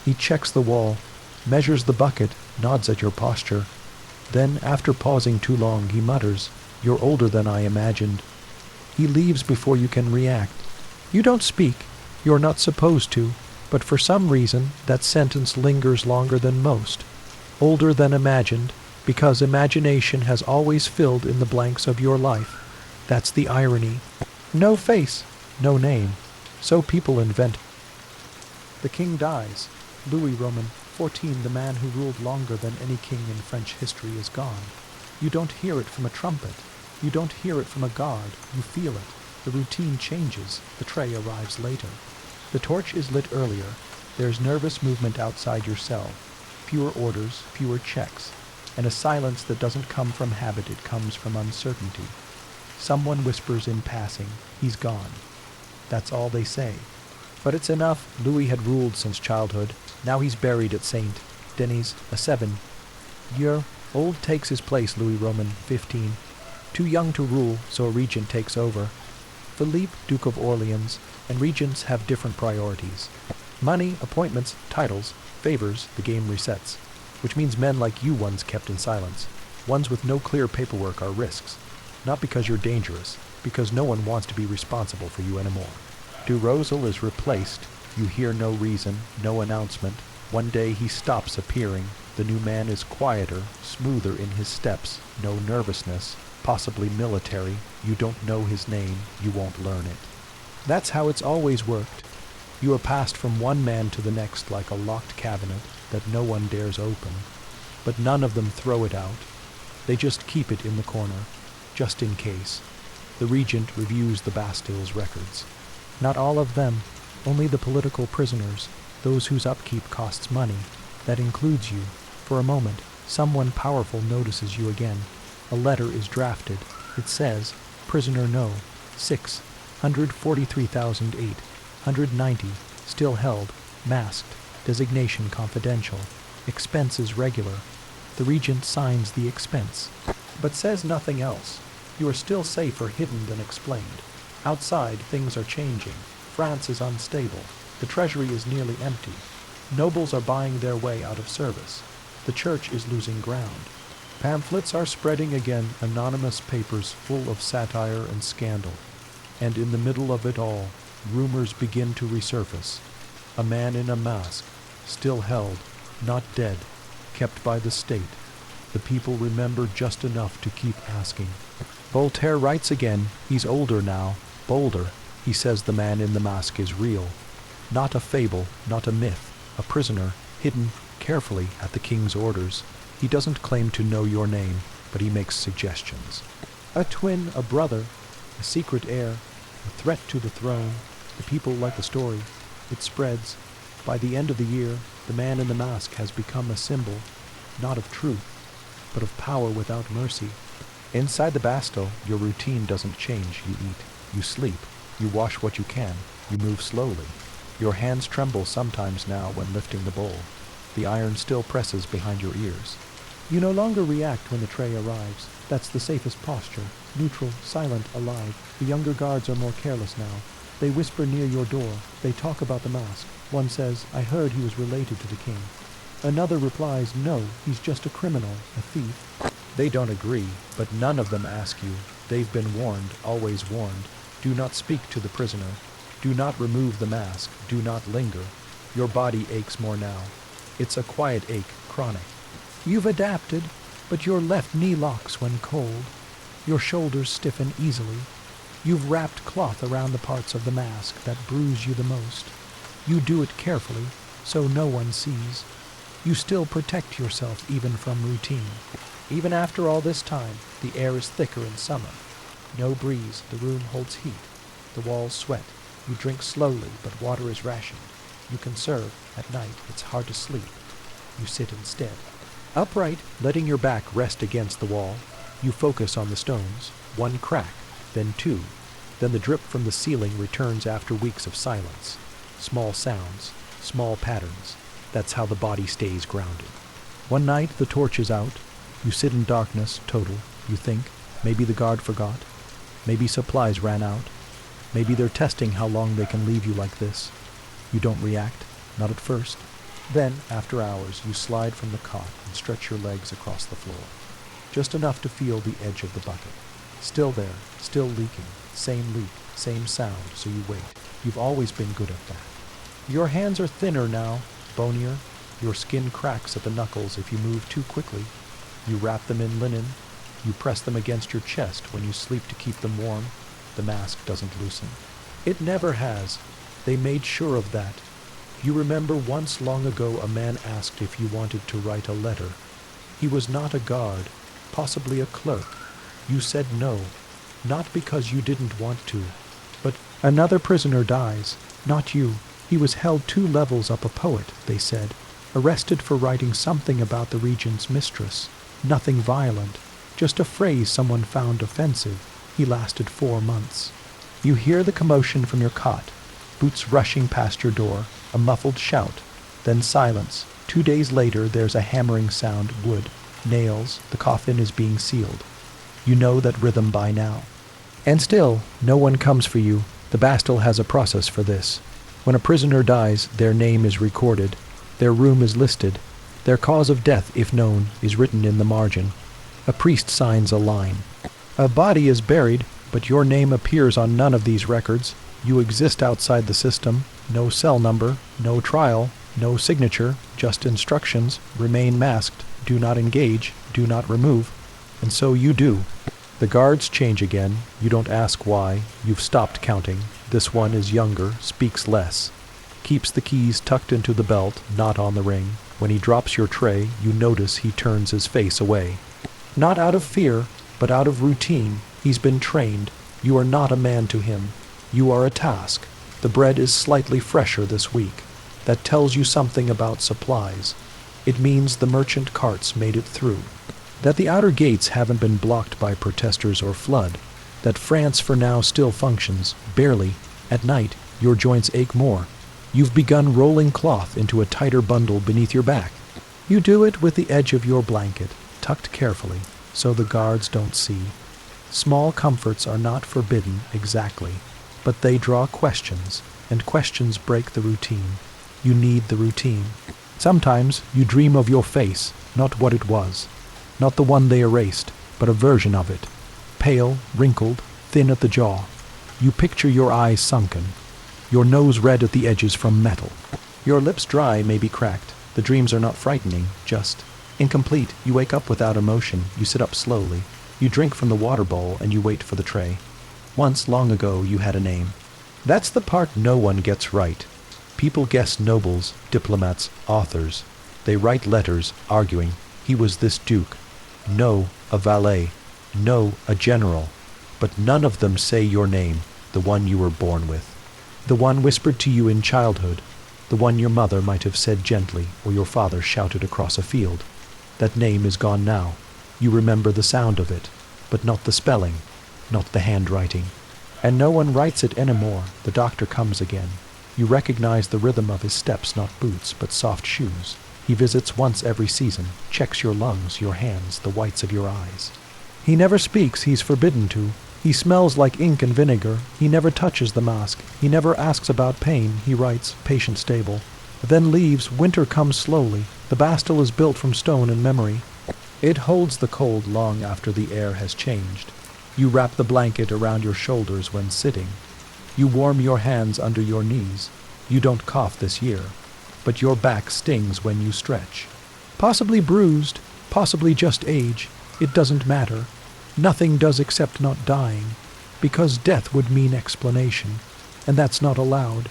Speaker 1: He checks the wall, measures the bucket, nods at your posture. Then, after pausing too long, he mutters, "You're older than I imagined." He leaves before you can react. You don't speak. You're not supposed to, but for some reason, that sentence lingers longer than most. Older than imagined, because imagination has always filled in the blanks of your life. That's the irony. No face, no name. So people invent. The king dies. Louis Roman, 14, the man who ruled longer than any king in French history, is gone. You don't hear it from a trumpet. You don't hear it from a guard. You feel it. The routine changes. The tray arrives later. The torch is lit earlier. There's nervous movement outside your cell. Fewer orders, fewer checks, and a silence that doesn't come from habit, it comes from uncertainty. Someone whispers in passing, "He's gone." That's all they say. But it's enough. Louis had ruled since childhood. Now he's buried at St. Denis, a 7-year-old takes his place. Louis Roman, 15. Too young to rule, so a regent takes over. Philippe, Duke of Orleans, and regents have different priorities. Money, appointments, titles, favors, the game resets. Which means men like you ones kept in silence. Ones with no clear paperwork are risks. Not because you're dangerous, because no one wants to be responsible for you anymore. Du Rosel is replaced. You hear no reason, no announcement. One day he stops appearing. The new man is quieter, smoother in his steps. No nervousness, possibly military. You don't know his name, you won't learn it. That's how it's always worked. You are passed from one man to the next like a locked cabinet that no one dares open. But none of them throw it out. They just keep it in the corner, just in case. The regent reviews the Bastille's records. Not all of them, only the political prisoners, those whose upkeep costs money. That includes you. For a moment, someone powerful notices you again. A letter is drafted. It says, "Prisoner No. 643,890, still held, masked, designation confidential, expenses regular, The regent signs the expense, but says nothing else. You are still safer hidden than explained. Outside, things are changing. France is unstable. The treasury is nearly empty. Nobles are buying their way out of service. The church is losing ground. Pamphlets are spreading again, anonymous papers full of satire and scandal. And in the middle of it all, rumors begin to resurface. A man in a mask, still held, not dead, kept by the state. The people remember just enough to keep asking. Voltaire writes again. He's older now, bolder. He says the man in the mask is real. Not a fable, not a myth. A prisoner, hidden carefully at the king's orders. He doesn't claim to know your name, but he makes suggestions. A twin, a brother, a secret heir, a threat to the throne. The people like the story. It spreads. By the end of the year, the man in the mask has become a symbol, not of truth, but of power without mercy. Inside the Bastille, your routine doesn't change. You eat, you sleep, you wash what you can, you move slowly. Your hands tremble sometimes now when lifting the bowl. The iron still presses behind your ears. You no longer react when the tray arrives. That's the safest posture. Neutral, silent, alive. The younger guards are more careless now. They whisper near your door. They talk about the mask. One says, "I heard he was related to the king." Another replies, "No, he's just a criminal, a thief." They don't agree, but none of them ask you. They've been warned, always warned. Do not speak to the prisoner. Do not remove the mask. Do not linger. Your body aches more now. It's a quiet ache, chronic. You've adapted, but your left knee locks when cold. Your shoulders stiffen easily. You've wrapped cloth around the parts of the mask that bruise you the most. You do it carefully, so no one sees. You still protect yourself even from routine. Even after all this time, the air is thicker in summer. No breeze, the room holds heat. The walls sweat. You drink slowly, but water is rationed. You conserve. At night, it's hard to sleep. You sit instead. Upright, letting your back rest against the wall, you focus on the stones. One crack, then two. Then the drip from the ceiling returns after weeks of silence. Small sounds, small patterns. That's how the body stays grounded. One night, the torch is out. You sit in darkness, total. You think, maybe the guard forgot. Maybe supplies ran out. Maybe they're testing how long they can leave you like this. You don't react, not at first. Then, after hours, you slide from the cot and stretch your legs across the floor. Just enough to feel the edge of the bucket. Still there, still leaking. Same leak, same sound, so you wait. You've always been good at that. Your hands are thinner now, bonier. Your skin cracks at the knuckles if you move too quickly. You wrap them in linen. You press them against your chest when you sleep to keep them warm. The mask doesn't loosen. It never has. They made sure of that. You remember once long ago a man asked if you wanted to write a letter. He was not a guard, possibly a clerk. You said no, not because you didn't want to, but another prisoner dies, not you. He was held 2 levels up a poet, they said, arrested for writing something about the regent's mistress. Nothing violent, just a phrase someone found offensive. He lasted 4 months. You hear the commotion from your cot, boots rushing past your door, a muffled shout, then silence. 2 days later there's a hammering sound, wood, nails, the coffin is being sealed. You know that rhythm by now. And still, no one comes for you. The Bastille has a process for this. When a prisoner dies, their name is recorded, their room is listed, their cause of death, if known, is written in the margin. A priest signs a line. A body is buried, but your name appears on none of these records. You exist outside the system. No cell number, no trial, no signature, just instructions. Remain masked. Do not engage. Do not remove. And so you do. The guards change again. You don't ask why. You've stopped counting. This one is younger, speaks less. Keeps the keys tucked into the belt, not on the ring. When he drops your tray, you notice he turns his face away. Not out of fear, but out of routine. He's been trained. You are not a man to him. You are a task. The bread is slightly fresher this week. That tells you something about supplies. It means the merchant carts made it through. That the outer gates haven't been blocked by protesters or flood. That France for now still functions, barely. At night, your joints ache more. You've begun rolling cloth into a tighter bundle beneath your back. You do it with the edge of your blanket, tucked carefully, so the guards don't see. Small comforts are not forbidden exactly, but they draw questions, and questions break the routine. You need the routine. Sometimes you dream of your face, not what it was, not the one they erased, but a version of it. Pale, wrinkled, thin at the jaw. You picture your eyes sunken, your nose red at the edges from metal. Your lips dry, maybe cracked. The dreams are not frightening, just incomplete. You wake up without emotion. You sit up slowly. You drink from the water bowl and you wait for the tray. Once, long ago, you had a name. That's the part no one gets right. People guess nobles, diplomats, authors. They write letters, arguing, he was this duke. No, a valet. No, a general. But none of them say your name, the one you were born with. The one whispered to you in childhood. The one your mother might have said gently, or your father shouted across a field. That name is gone now. You remember the sound of it, but not the spelling, not the handwriting. And no one writes it anymore. The doctor comes again. You recognize the rhythm of his steps, not boots, but soft shoes. He visits once every season, checks your lungs, your hands, the whites of your eyes. He never speaks, he's forbidden to. He smells like ink and vinegar. He never touches the mask. He never asks about pain. He writes, patient stable. Then leaves. Winter comes slowly. The Bastille is built from stone and memory. It holds the cold long after the air has changed. You wrap the blanket around your shoulders when sitting. You warm your hands under your knees. You don't cough this year, but your back stings when you stretch. Possibly bruised, possibly just age. It doesn't matter. Nothing does except not dying, because death would mean explanation, and that's not allowed.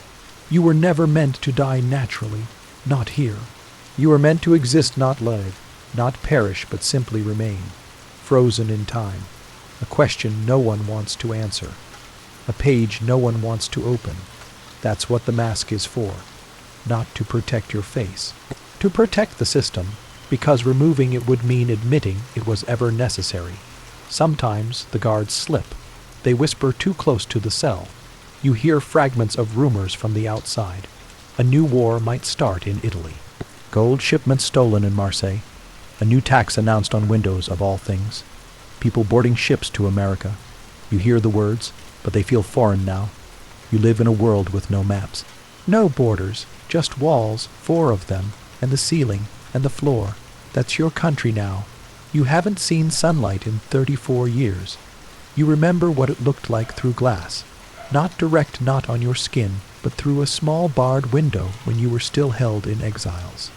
Speaker 1: You were never meant to die naturally, not here. You were meant to exist, not live, not perish, but simply remain, frozen in time. A question no one wants to answer. A page no one wants to open. That's what the mask is for, not to protect your face. To protect the system, because removing it would mean admitting it was ever necessary. Sometimes the guards slip. They whisper too close to the cell. You hear fragments of rumors from the outside. A new war might start in Italy. Gold shipments stolen in Marseille. A new tax announced on windows of all things. People boarding ships to America. You hear the words, but they feel foreign now. You live in a world with no maps. No borders, just walls, 4 of them, and the ceiling, and the floor. That's your country now. You haven't seen sunlight in 34 years. You remember what it looked like through glass. Not direct, not on your skin, but through a small barred window when you were still held in exiles.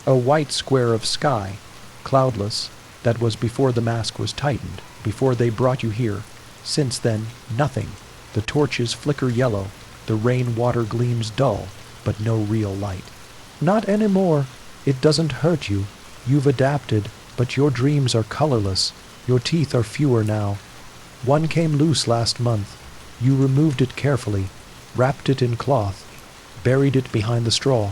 Speaker 1: A white square of sky, cloudless, that was before the mask was tightened, before they brought you here. Since then, nothing. The torches flicker yellow, the rain water gleams dull, but no real light. Not anymore. It doesn't hurt you. You've adapted, but your dreams are colorless. Your teeth are fewer now. One came loose last month. You removed it carefully, wrapped it in cloth, buried it behind the straw.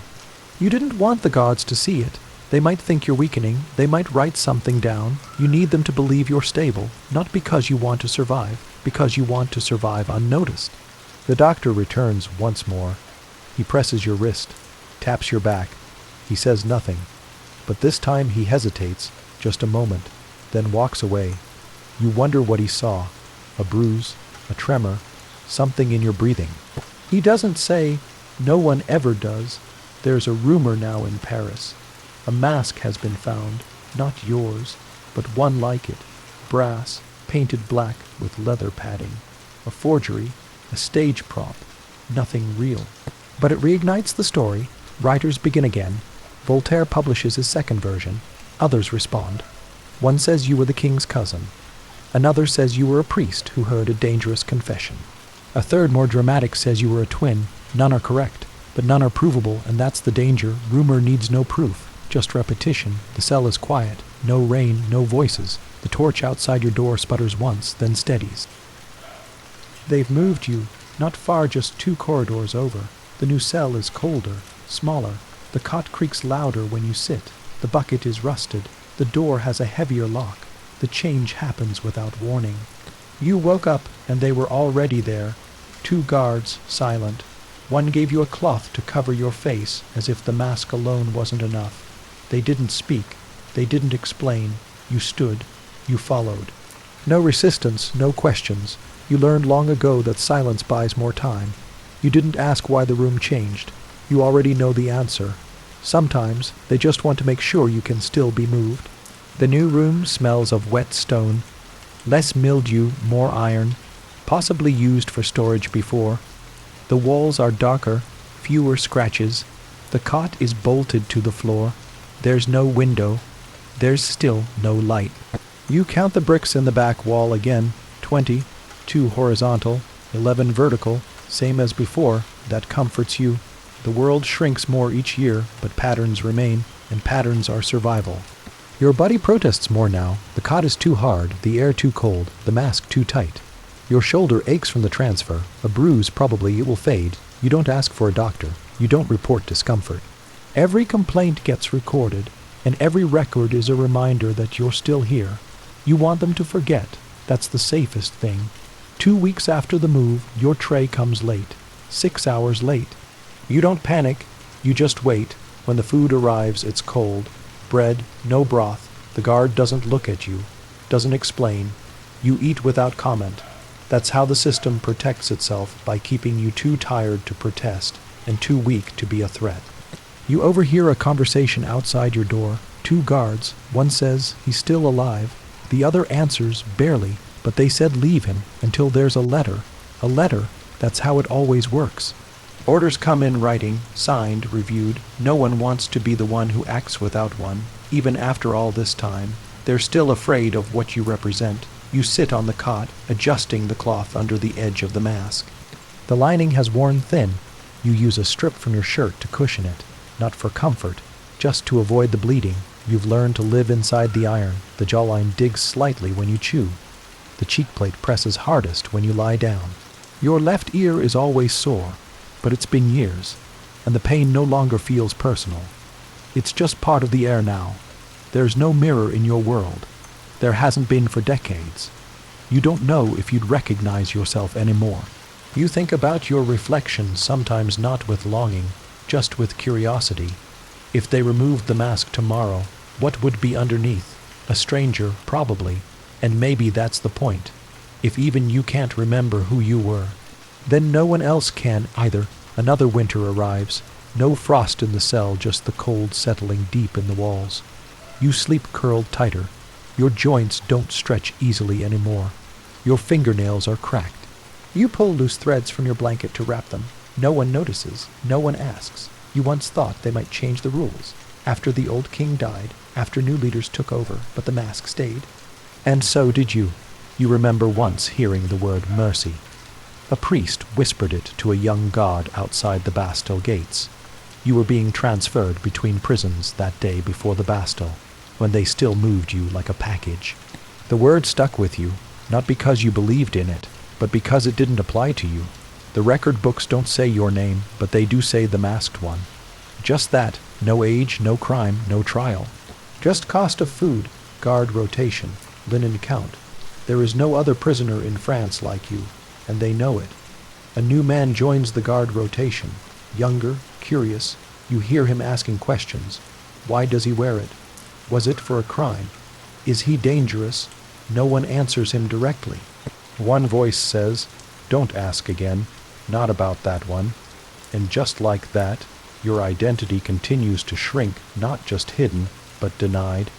Speaker 1: You didn't want the guards to see it. They might think you're weakening. They might write something down. You need them to believe you're stable, not because you want to survive, because you want to survive unnoticed. The doctor returns once more. He presses your wrist, taps your back. He says nothing, but this time he hesitates, just a moment, then walks away. You wonder what he saw. A bruise, a tremor, something in your breathing. He doesn't say, no one ever does. There's a rumor now in Paris. A mask has been found, not yours, but one like it, brass, painted black with leather padding. A forgery, a stage prop, nothing real. But it reignites the story. Writers begin again. Voltaire publishes his second version. Others respond. One says you were the king's cousin. Another says you were a priest who heard a dangerous confession. A third, more dramatic, says you were a twin. None are correct, but none are provable, and that's the danger. Rumor needs no proof, just repetition. The cell is quiet. No rain, no voices. The torch outside your door sputters once, then steadies. They've moved you, not far, just 2 corridors over. The new cell is colder, smaller. The cot creaks louder when you sit. The bucket is rusted. The door has a heavier lock. The change happens without warning. You woke up, and they were already there. 2 guards, silent. One gave you a cloth to cover your face, as if the mask alone wasn't enough. They didn't speak. They didn't explain. You stood. You followed. No resistance, no questions. You learned long ago that silence buys more time. You didn't ask why the room changed. You already know the answer. Sometimes they just want to make sure you can still be moved. The new room smells of wet stone. Less mildew, more iron, possibly used for storage before. The walls are darker, fewer scratches. The cot is bolted to the floor. There's no window. There's still no light. You count the bricks in the back wall again. 20, 2 horizontal, 11 vertical, same as before. That comforts you. The world shrinks more each year, but patterns remain, and patterns are survival. Your body protests more now. The cot is too hard, the air too cold, the mask too tight. Your shoulder aches from the transfer. A bruise, probably, it will fade. You don't ask for a doctor. You don't report discomfort. Every complaint gets recorded, and every record is a reminder that you're still here. You want them to forget. That's the safest thing. 2 weeks after the move, your tray comes late. 6 hours late. You don't panic. You just wait. When the food arrives, it's cold. Bread, no broth. The guard doesn't look at you, doesn't explain. You eat without comment. That's how the system protects itself, by keeping you too tired to protest and too weak to be a threat. You overhear a conversation outside your door. 2 guards. One says he's still alive. The other answers barely, but they said leave him until there's a letter. A letter. That's how it always works. Orders come in writing, signed, reviewed. No one wants to be the one who acts without one. Even after all this time, they're still afraid of what you represent. You sit on the cot, adjusting the cloth under the edge of the mask. The lining has worn thin. You use a strip from your shirt to cushion it, not for comfort, just to avoid the bleeding. You've learned to live inside the iron. The jawline digs slightly when you chew. The cheek plate presses hardest when you lie down. Your left ear is always sore, but it's been years, and the pain no longer feels personal. It's just part of the air now. There's no mirror in your world. There hasn't been for decades. You don't know if you'd recognize yourself anymore. You think about your reflection, sometimes not with longing, just with curiosity. If they removed the mask tomorrow, what would be underneath? A stranger, probably, and maybe that's the point. If even you can't remember who you were, then no one else can either. Another winter arrives. No frost in the cell, just the cold settling deep in the walls. You sleep curled tighter. Your joints don't stretch easily anymore. Your fingernails are cracked. You pull loose threads from your blanket to wrap them. No one notices. No one asks. You once thought they might change the rules. After the old king died, after new leaders took over, but the mask stayed. And so did you. You remember once hearing the word mercy. A priest whispered it to a young god outside the Bastille gates. You were being transferred between prisons that day before the Bastille, when they still moved you like a package. The word stuck with you, not because you believed in it, but because it didn't apply to you. The record books don't say your name, but they do say the masked one. Just that. No age, no crime, no trial. Just cost of food, guard rotation, linen count. There is no other prisoner in France like you, and they know it. A new man joins the guard rotation. Younger, curious. You hear him asking questions. Why does he wear it? Was it for a crime? Is he dangerous? No one answers him directly. One voice says, "Don't ask again. Not about that one." And just like that, your identity continues to shrink, not just hidden, but denied.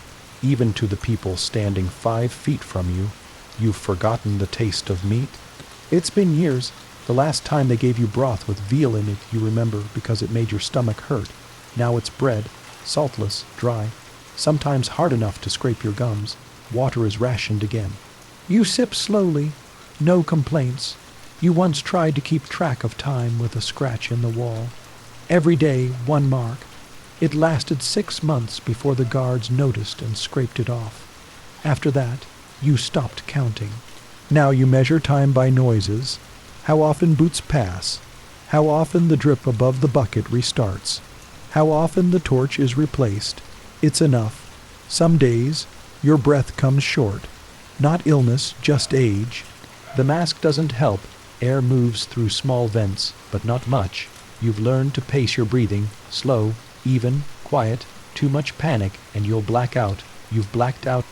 Speaker 1: Even to the people standing 5 feet from you. You've forgotten the taste of meat. It's been years. The last time they gave you broth with veal in it, you remember, because it made your stomach hurt. Now it's bread, saltless, dry, sometimes hard enough to scrape your gums. Water is rationed again. You sip slowly, no complaints. You once tried to keep track of time with a scratch in the wall. Every day, 1 mark. It lasted 6 months before the guards noticed and scraped it off. After that, you stopped counting. Now you measure time by noises, how often boots pass, how often the drip above the bucket restarts, how often the torch is replaced. It's enough. Some days, your breath comes short. Not illness, just age. The mask doesn't help. Air moves through small vents, but not much. You've learned to pace your breathing, slow, even, quiet. Too much panic and you'll black out. You've blacked out.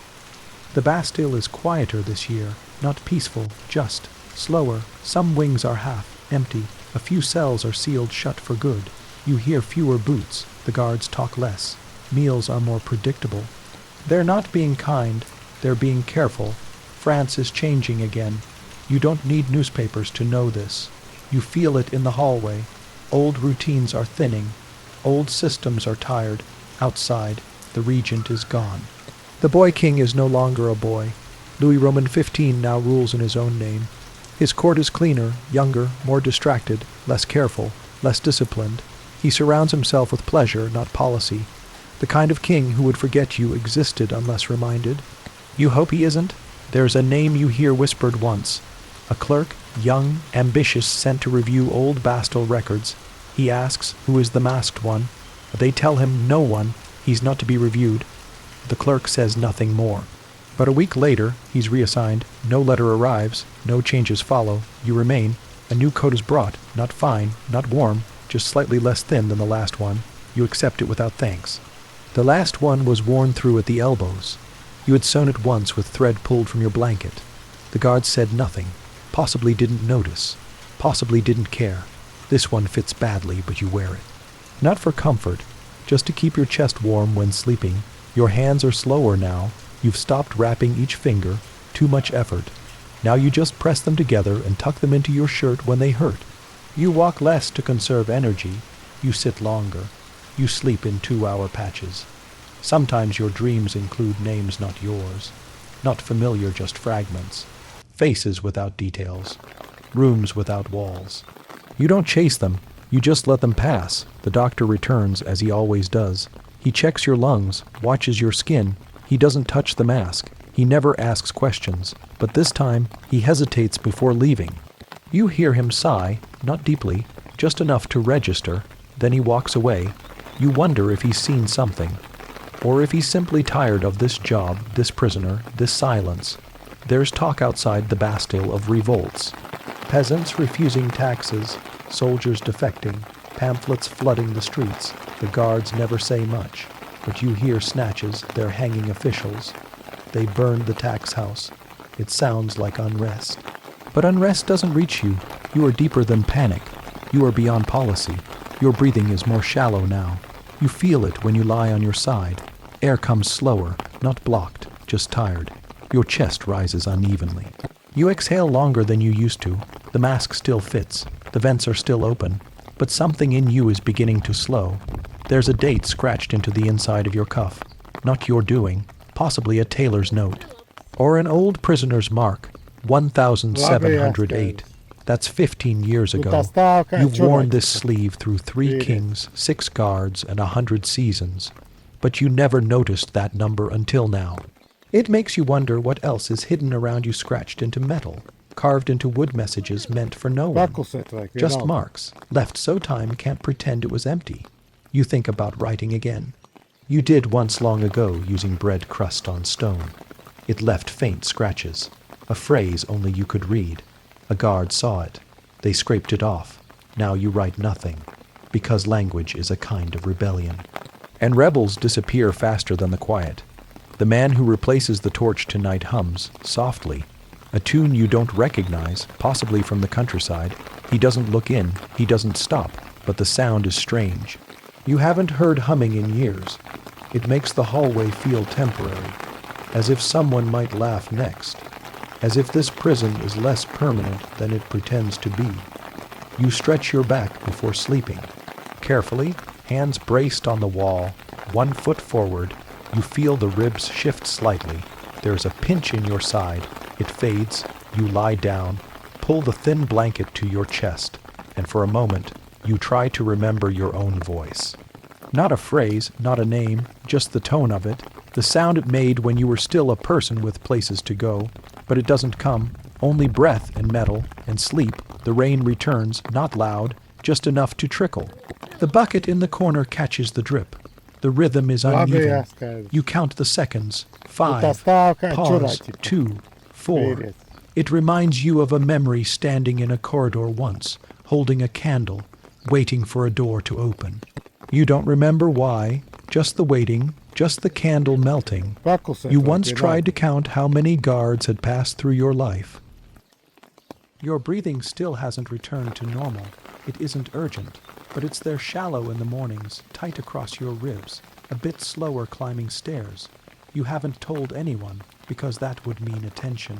Speaker 1: The Bastille is quieter this year, not peaceful, just slower. Some wings are half empty. A few cells are sealed shut for good. You hear fewer boots. The guards talk less. Meals are more predictable. They're not being kind. They're being careful. France is changing again. You don't need newspapers to know this. You feel it in the hallway. Old routines are thinning. Old systems are tired. Outside, the regent is gone. The boy king is no longer a boy. Louis Roman XV now rules in his own name. His court is cleaner, younger, more distracted, less careful, less disciplined. He surrounds himself with pleasure, not policy. The kind of king who would forget you existed unless reminded. You hope he isn't? There's a name you hear whispered once. A clerk, young, ambitious, sent to review old Bastille records. He asks, who is the masked one? They tell him no one. He's not to be reviewed. The clerk says nothing more. But a week later, he's reassigned. No letter arrives. No changes follow. You remain. A new coat is brought. Not fine, not warm, just slightly less thin than the last one. You accept it without thanks. The last one was worn through at the elbows. You had sewn it once with thread pulled from your blanket. The guards said nothing. Possibly didn't notice. Possibly didn't care. This one fits badly, but you wear it. Not for comfort, just to keep your chest warm when sleeping. Your hands are slower now. You've stopped wrapping each finger. Too much effort. Now you just press them together and tuck them into your shirt when they hurt. You walk less to conserve energy. You sit longer. You sleep in 2-hour patches. Sometimes your dreams include names not yours. Not familiar, just fragments. Faces without details. Rooms without walls. You don't chase them. You just let them pass. The doctor returns, as he always does. He checks your lungs, watches your skin. He doesn't touch the mask. He never asks questions. But this time, he hesitates before leaving. You hear him sigh, not deeply, just enough to register. Then he walks away. You wonder if he's seen something. Or if he's simply tired of this job, this prisoner, this silence. There's talk outside the Bastille of revolts. Peasants refusing taxes, soldiers defecting, pamphlets flooding the streets. The guards never say much, but you hear snatches, they're hanging officials. They burned the tax house. It sounds like unrest. But unrest doesn't reach you. You are deeper than panic. You are beyond policy. Your breathing is more shallow now. You feel it when you lie on your side. Air comes slower, not blocked, just tired. Your chest rises unevenly. You exhale longer than you used to. The mask still fits. The vents are still open. But something in you is beginning to slow. There's a date scratched into the inside of your cuff. Not your doing. Possibly a tailor's note. Or an old prisoner's mark. 1708. That's 15 years ago. You've worn this sleeve through 3 kings, 6 guards, and 100 seasons. But you never noticed that number until now. It makes you wonder what else is hidden around you, scratched into metal, carved into wood messages meant for no one. Just marks, left so time can't pretend it was empty. You think about writing again. You did once long ago, using bread crust on stone. It left faint scratches, a phrase only you could read. A guard saw it. They scraped it off. Now you write nothing, because language is a kind of rebellion. And rebels disappear faster than the quiet. The man who replaces the torch tonight hums, softly, a tune you don't recognize, possibly from the countryside. He doesn't look in, he doesn't stop, but the sound is strange. You haven't heard humming in years. It makes the hallway feel temporary, as if someone might laugh next, as if this prison is less permanent than it pretends to be. You stretch your back before sleeping. Carefully, hands braced on the wall, 1 foot forward, you feel the ribs shift slightly. There's a pinch in your side. It fades. You lie down, pull the thin blanket to your chest, and for a moment, you try to remember your own voice. Not a phrase, not a name, just the tone of it, the sound it made when you were still a person with places to go. But it doesn't come, only breath and metal and sleep. The rain returns, not loud, just enough to trickle. The bucket in the corner catches the drip. The rhythm is uneven. You count the seconds. 5, pause, 2, 4. It reminds you of a memory standing in a corridor once, holding a candle, waiting for a door to open. You don't remember why, just the waiting, just the candle melting. You once tried to count how many guards had passed through your life. Your breathing still hasn't returned to normal. It isn't urgent, but it's there shallow in the mornings, tight across your ribs, a bit slower climbing stairs. You haven't told anyone, because that would mean attention.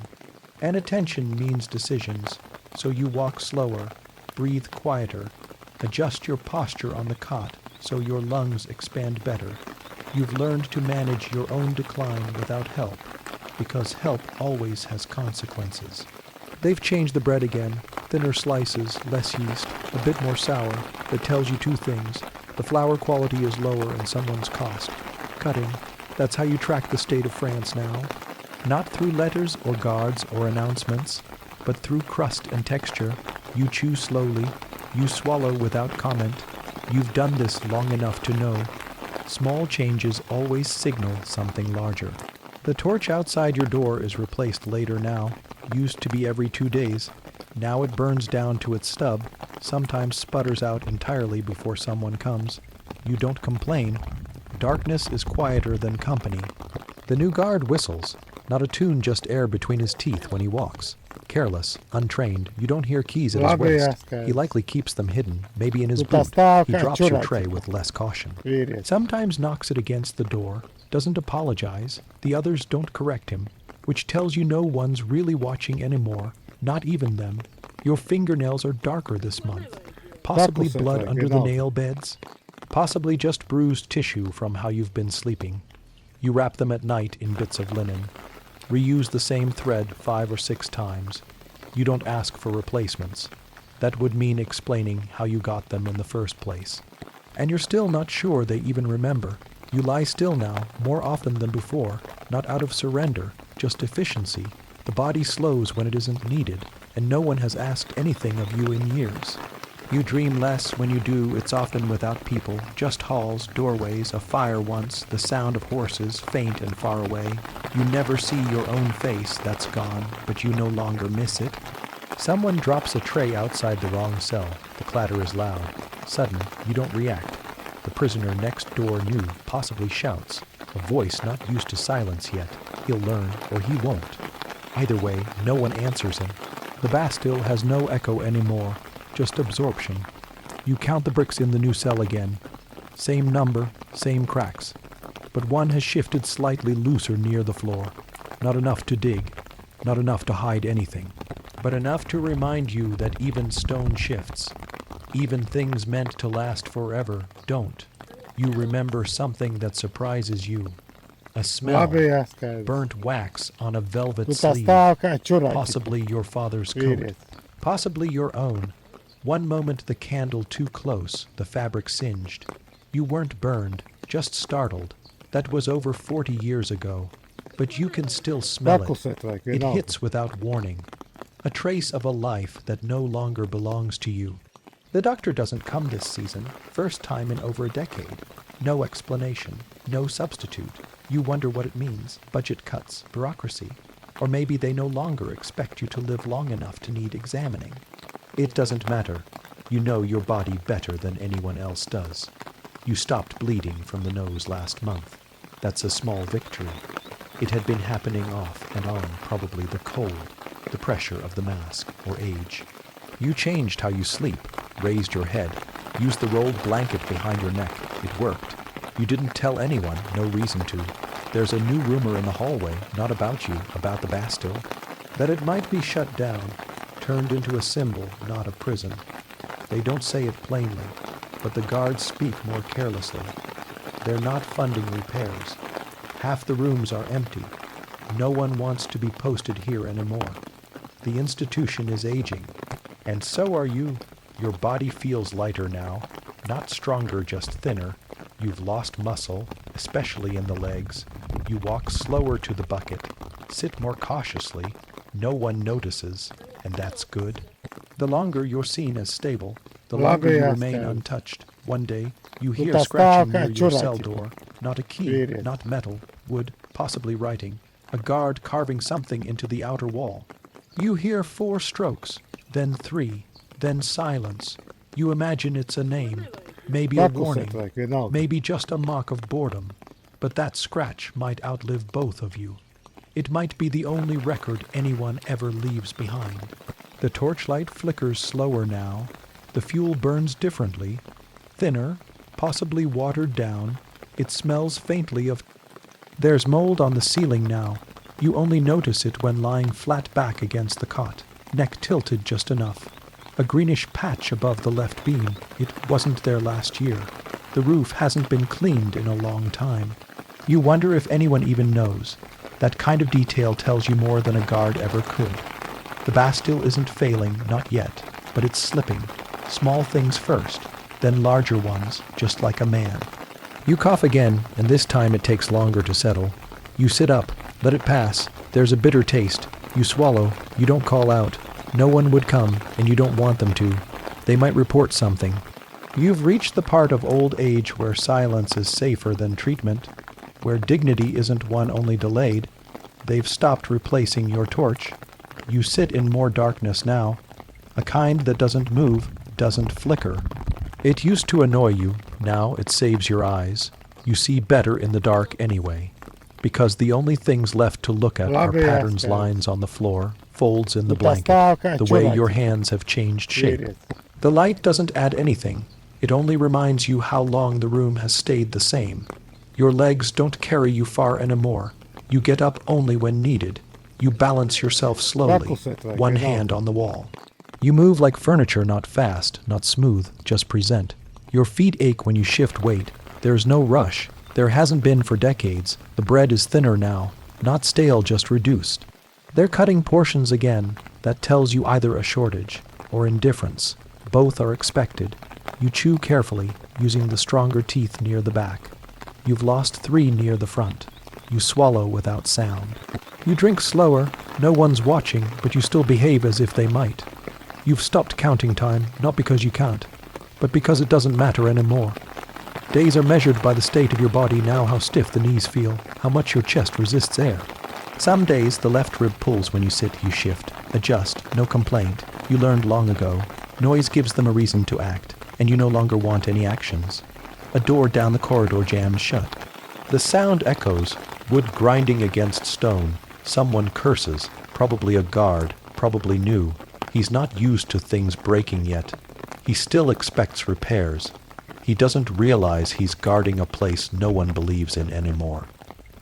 Speaker 1: And attention means decisions, so you walk slower, breathe quieter, adjust your posture on the cot so your lungs expand better. You've learned to manage your own decline without help, because help always has consequences. They've changed the bread again, thinner slices, less yeast, a bit more sour. That tells you two things. The flour quality is lower and someone's cost. Cutting, that's how you track the state of France now. Not through letters or guards or announcements, but through crust and texture. You chew slowly, you swallow without comment. You've done this long enough to know. Small changes always signal something larger. The torch outside your door is replaced later now. Used to be every 2 days. Now it burns down to its stub, sometimes sputters out entirely before someone comes. You don't complain. Darkness is quieter than company. The new guard whistles, not a tune, just air between his teeth when he walks. Careless, untrained, you don't hear keys at his waist. He likely keeps them hidden, maybe in his boot. He drops your tray with less caution. Sometimes knocks it against the door, doesn't apologize. The others don't correct him, which tells you no one's really watching anymore, not even them. Your fingernails are darker this month. Possibly blood under the nail beds. Possibly just bruised tissue from how you've been sleeping. You wrap them at night in bits of linen. Reuse the same thread 5 or 6 times. You don't ask for replacements. That would mean explaining how you got them in the first place. And you're still not sure they even remember. You lie still now, more often than before, not out of surrender, just efficiency. The body slows when it isn't needed, and no one has asked anything of you in years. You dream less. When you do, it's often without people, just halls, doorways, a fire once, the sound of horses, faint and far away. You never see your own face, that's gone, but you no longer miss it. Someone drops a tray outside the wrong cell. The clatter is loud. Sudden, you don't react. The prisoner next door new possibly shouts. A voice not used to silence yet. He'll learn, or he won't. Either way, no one answers him. The Bastille has no echo anymore. Just absorption. You count the bricks in the new cell again. Same number, same cracks. But one has shifted slightly looser near the floor. Not enough to dig. Not enough to hide anything. But enough to remind you that even stone shifts. Even things meant to last forever don't. You remember something that surprises you. A smell. Burnt wax on a velvet sleeve. Possibly your father's coat. Possibly your own. One moment the candle too close, the fabric singed. You weren't burned, just startled. That was over 40 years ago. But you can still smell it. It hits without warning. A trace of a life that no longer belongs to you. The doctor doesn't come this season, first time in over a decade. No explanation, no substitute. You wonder what it means. Budget cuts, bureaucracy. Or maybe they no longer expect you to live long enough to need examining. It doesn't matter. You know your body better than anyone else does. You stopped bleeding from the nose last month. That's a small victory. It had been happening off and on, probably the cold, the pressure of the mask, or age. You changed how you sleep, raised your head, used the rolled blanket behind your neck. It worked. You didn't tell anyone, no reason to. There's a new rumor in the hallway, not about you, about the Bastille, that it might be shut down, turned into a symbol, not a prison. They don't say it plainly, but the guards speak more carelessly. They're not funding repairs. Half the rooms are empty. No one wants to be posted here anymore. The institution is aging, and so are you. Your body feels lighter now, not stronger, just thinner. You've lost muscle, especially in the legs. You walk slower to the bucket, sit more cautiously. No one notices, and that's good. The longer you're seen as stable, the longer you remain untouched. One day, you hear scratching near your cell door. Not a key, not metal, wood, possibly writing. A guard carving something into the outer wall. You hear 4 strokes, then 3, then silence. You imagine it's a name. Maybe a warning, maybe just a mark of boredom. But that scratch might outlive both of you. It might be the only record anyone ever leaves behind. The torchlight flickers slower now. The fuel burns differently, thinner, possibly watered down. It smells faintly of... There's mold on the ceiling now. You only notice it when lying flat back against the cot, neck tilted just enough. A greenish patch above the left beam. It wasn't there last year. The roof hasn't been cleaned in a long time. You wonder if anyone even knows. That kind of detail tells you more than a guard ever could. The Bastille isn't failing, not yet, but it's slipping. Small things first, then larger ones, just like a man. You cough again, and this time it takes longer to settle. You sit up, let it pass. There's a bitter taste. You swallow, you don't call out. No one would come, and you don't want them to. They might report something. You've reached the part of old age where silence is safer than treatment, where dignity isn't one only delayed. They've stopped replacing your torch. You sit in more darkness now, a kind that doesn't move, doesn't flicker. It used to annoy you, now it saves your eyes. You see better in the dark anyway, because the only things left to look at are patterns, lines on the floor, folds in the blanket, the way your hands have changed shape. The light doesn't add anything. It only reminds you how long the room has stayed the same. Your legs don't carry you far anymore. You get up only when needed. You balance yourself slowly, one hand on the wall. You move like furniture, not fast, not smooth, just present. Your feet ache when you shift weight. There's no rush. There hasn't been for decades. The bread is thinner now, not stale, just reduced. They're cutting portions again. That tells you either a shortage or indifference. Both are expected. You chew carefully, using the stronger teeth near the back. You've lost 3 near the front. You swallow without sound. You drink slower. No one's watching, but you still behave as if they might. You've stopped counting time, not because you can't, but because it doesn't matter anymore. Days are measured by the state of your body now, how stiff the knees feel, how much your chest resists air. Some days the left rib pulls when you sit, you shift, adjust, no complaint. You learned long ago. Noise gives them a reason to act, and you no longer want any actions. A door down the corridor jams shut. The sound echoes, wood grinding against stone. Someone curses, probably a guard, probably new. He's not used to things breaking yet. He still expects repairs. He doesn't realize he's guarding a place no one believes in anymore.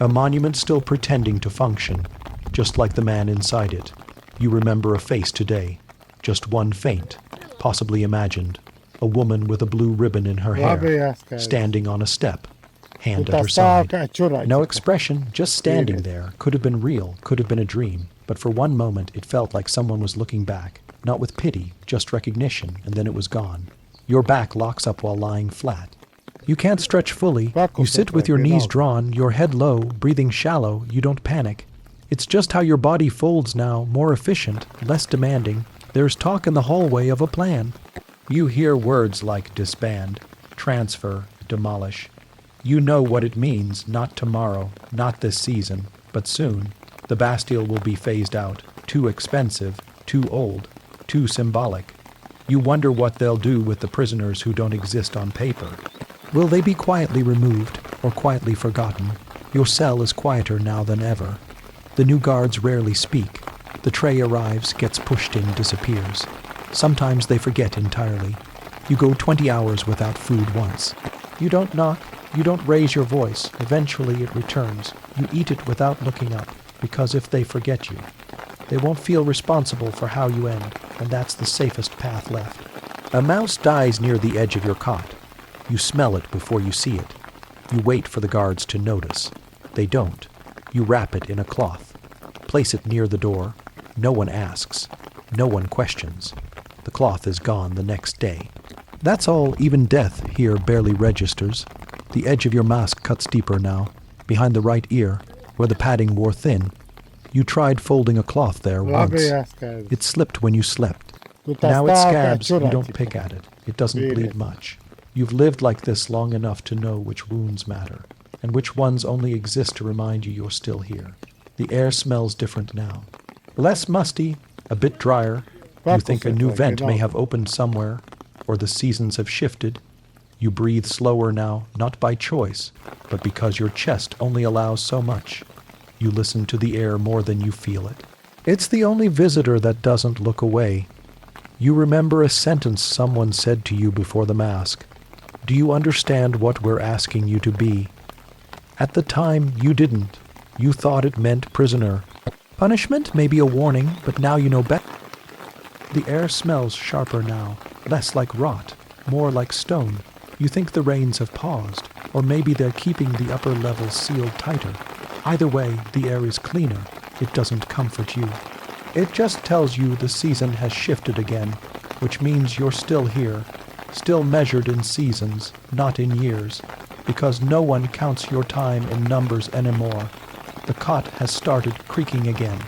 Speaker 1: A monument still pretending to function, just like the man inside it. You remember a face today, just one faint, possibly imagined. A woman with a blue ribbon in her hair, standing on a step, hand at her side. No expression, just standing there. Could have been real, could have been a dream. But for one moment it felt like someone was looking back, not with pity, just recognition, and then it was gone. Your back locks up while lying flat. You can't stretch fully. You sit with your knees drawn, your head low, breathing shallow. You don't panic. It's just how your body folds now, more efficient, less demanding. There's talk in the hallway of a plan. You hear words like disband, transfer, demolish. You know what it means, not tomorrow, not this season, but soon. The Bastille will be phased out, too expensive, too old, too symbolic. You wonder what they'll do with the prisoners who don't exist on paper. Will they be quietly removed or quietly forgotten? Your cell is quieter now than ever. The new guards rarely speak. The tray arrives, gets pushed in, disappears. Sometimes they forget entirely. You go 20 hours without food once. You don't knock, you don't raise your voice. Eventually it returns. You eat it without looking up, because if they forget you, they won't feel responsible for how you end, and that's the safest path left. A mouse dies near the edge of your cot. You smell it before you see it. You wait for the guards to notice. They don't. You wrap it in a cloth. Place it near the door. No one asks. No one questions. The cloth is gone the next day. That's all. Even death here barely registers. The edge of your mask cuts deeper now, behind the right ear, where the padding wore thin. You tried folding a cloth there once. It slipped when you slept. Now it scabs. You don't pick at it. It doesn't bleed much. You've lived like this long enough to know which wounds matter, and which ones only exist to remind you you're still here. The air smells different now. Less musty, a bit drier. You think a new vent may have opened somewhere, or the seasons have shifted. You breathe slower now, not by choice, but because your chest only allows so much. You listen to the air more than you feel it. It's the only visitor that doesn't look away. You remember a sentence someone said to you before the mask. Do you understand what we're asking you to be? At the time, you didn't. You thought it meant prisoner. Punishment may be a warning, but now you know better. The air smells sharper now, less like rot, more like stone. You think the rains have paused, or maybe they're keeping the upper levels sealed tighter. Either way, the air is cleaner. It doesn't comfort you. It just tells you the season has shifted again, which means you're still here, still measured in seasons, not in years, because no one counts your time in numbers anymore. The cot has started creaking again.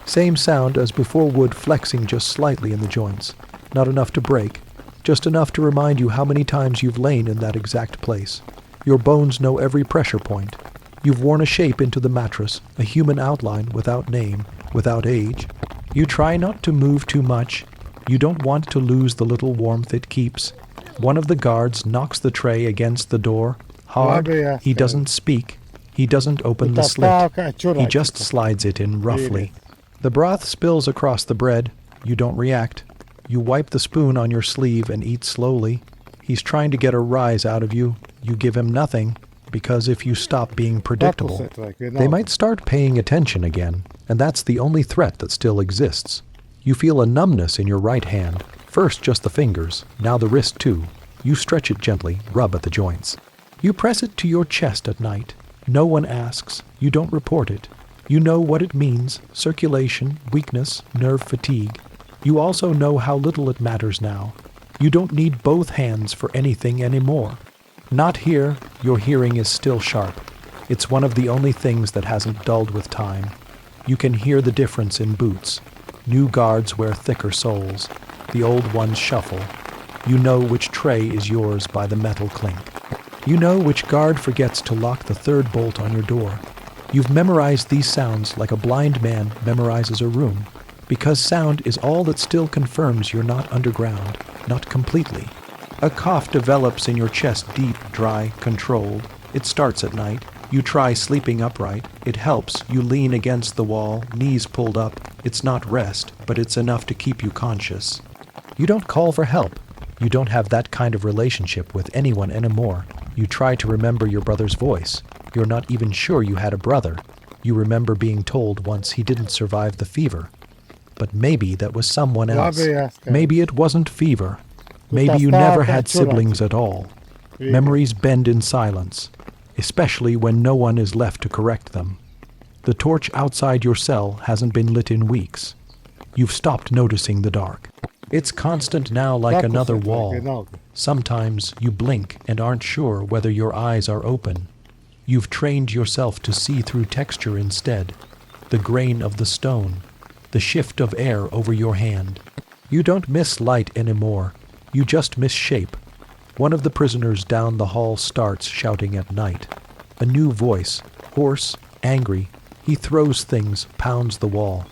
Speaker 1: Same sound as before, wood flexing just slightly in the joints. Not enough to break, just enough to remind you how many times you've lain in that exact place. Your bones know every pressure point. You've worn a shape into the mattress, a human outline without name, without age. You try not to move too much. You don't want to lose the little warmth it keeps. One of the guards knocks the tray against the door. Hard. He doesn't speak. He doesn't open the slit. He just slides it in roughly. The broth spills across the bread. You don't react. You wipe the spoon on your sleeve and eat slowly. He's trying to get a rise out of you. You give him nothing, because if you stop being predictable, they might start paying attention again, and that's the only threat that still exists. You feel a numbness in your right hand. First just the fingers, now the wrist too. You stretch it gently, rub at the joints. You press it to your chest at night. No one asks. You don't report it. You know what it means: circulation, weakness, nerve fatigue. You also know how little it matters now. You don't need both hands for anything anymore. Not here. Your hearing is still sharp. It's one of the only things that hasn't dulled with time. You can hear the difference in boots. New guards wear thicker soles. The old ones shuffle. You know which tray is yours by the metal clink. You know which guard forgets to lock the third bolt on your door. You've memorized these sounds like a blind man memorizes a room, because sound is all that still confirms you're not underground, not completely. A cough develops in your chest, deep, dry, controlled. It starts at night. You try sleeping upright. It helps. You lean against the wall, knees pulled up. It's not rest, but it's enough to keep you conscious. You don't call for help. You don't have that kind of relationship with anyone anymore. You try to remember your brother's voice. You're not even sure you had a brother. You remember being told once he didn't survive the fever. But maybe that was someone else. Maybe it wasn't fever. Maybe you never had siblings at all. Memories bend in silence, especially when no one is left to correct them. The torch outside your cell hasn't been lit in weeks. You've stopped noticing the dark. It's constant now, like another wall. Sometimes you blink and aren't sure whether your eyes are open. You've trained yourself to see through texture instead, the grain of the stone, the shift of air over your hand. You don't miss light anymore. You just miss shape. One of the prisoners down the hall starts shouting at night. A new voice, hoarse, angry. He throws things, pounds the wall.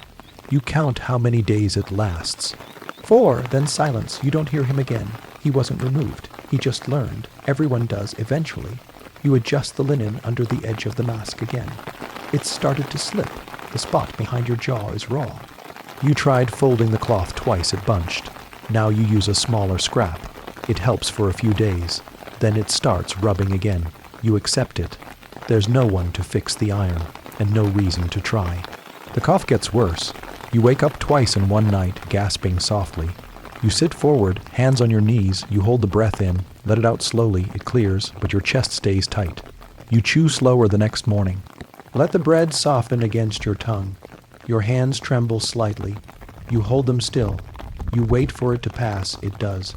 Speaker 1: You count how many days it lasts. 4, then silence. You don't hear him again. He wasn't removed. He just learned. Everyone does eventually. You adjust the linen under the edge of the mask again. It's started to slip. The spot behind your jaw is raw. You tried folding the cloth twice, it bunched. Now you use a smaller scrap. It helps for a few days. Then it starts rubbing again. You accept it. There's no one to fix the iron, and no reason to try. The cough gets worse. You wake up twice in one night, gasping softly. You sit forward, hands on your knees, you hold the breath in, let it out slowly, it clears, but your chest stays tight. You chew slower the next morning. Let the bread soften against your tongue. Your hands tremble slightly. You hold them still. You wait for it to pass, it does.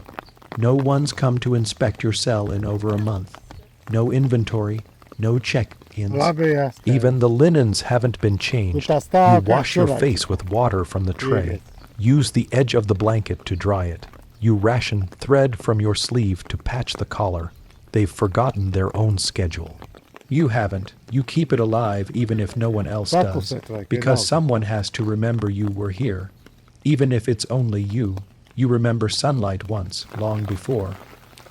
Speaker 1: No one's come to inspect your cell in over a month. No inventory, no check-ins. Even the linens haven't been changed. You wash your face with water from the tray. Use the edge of the blanket to dry it. You ration thread from your sleeve to patch the collar. They've forgotten their own schedule. You haven't. You keep it alive even if no one else does, because someone has to remember you were here. Even if it's only you. You remember sunlight once, long before.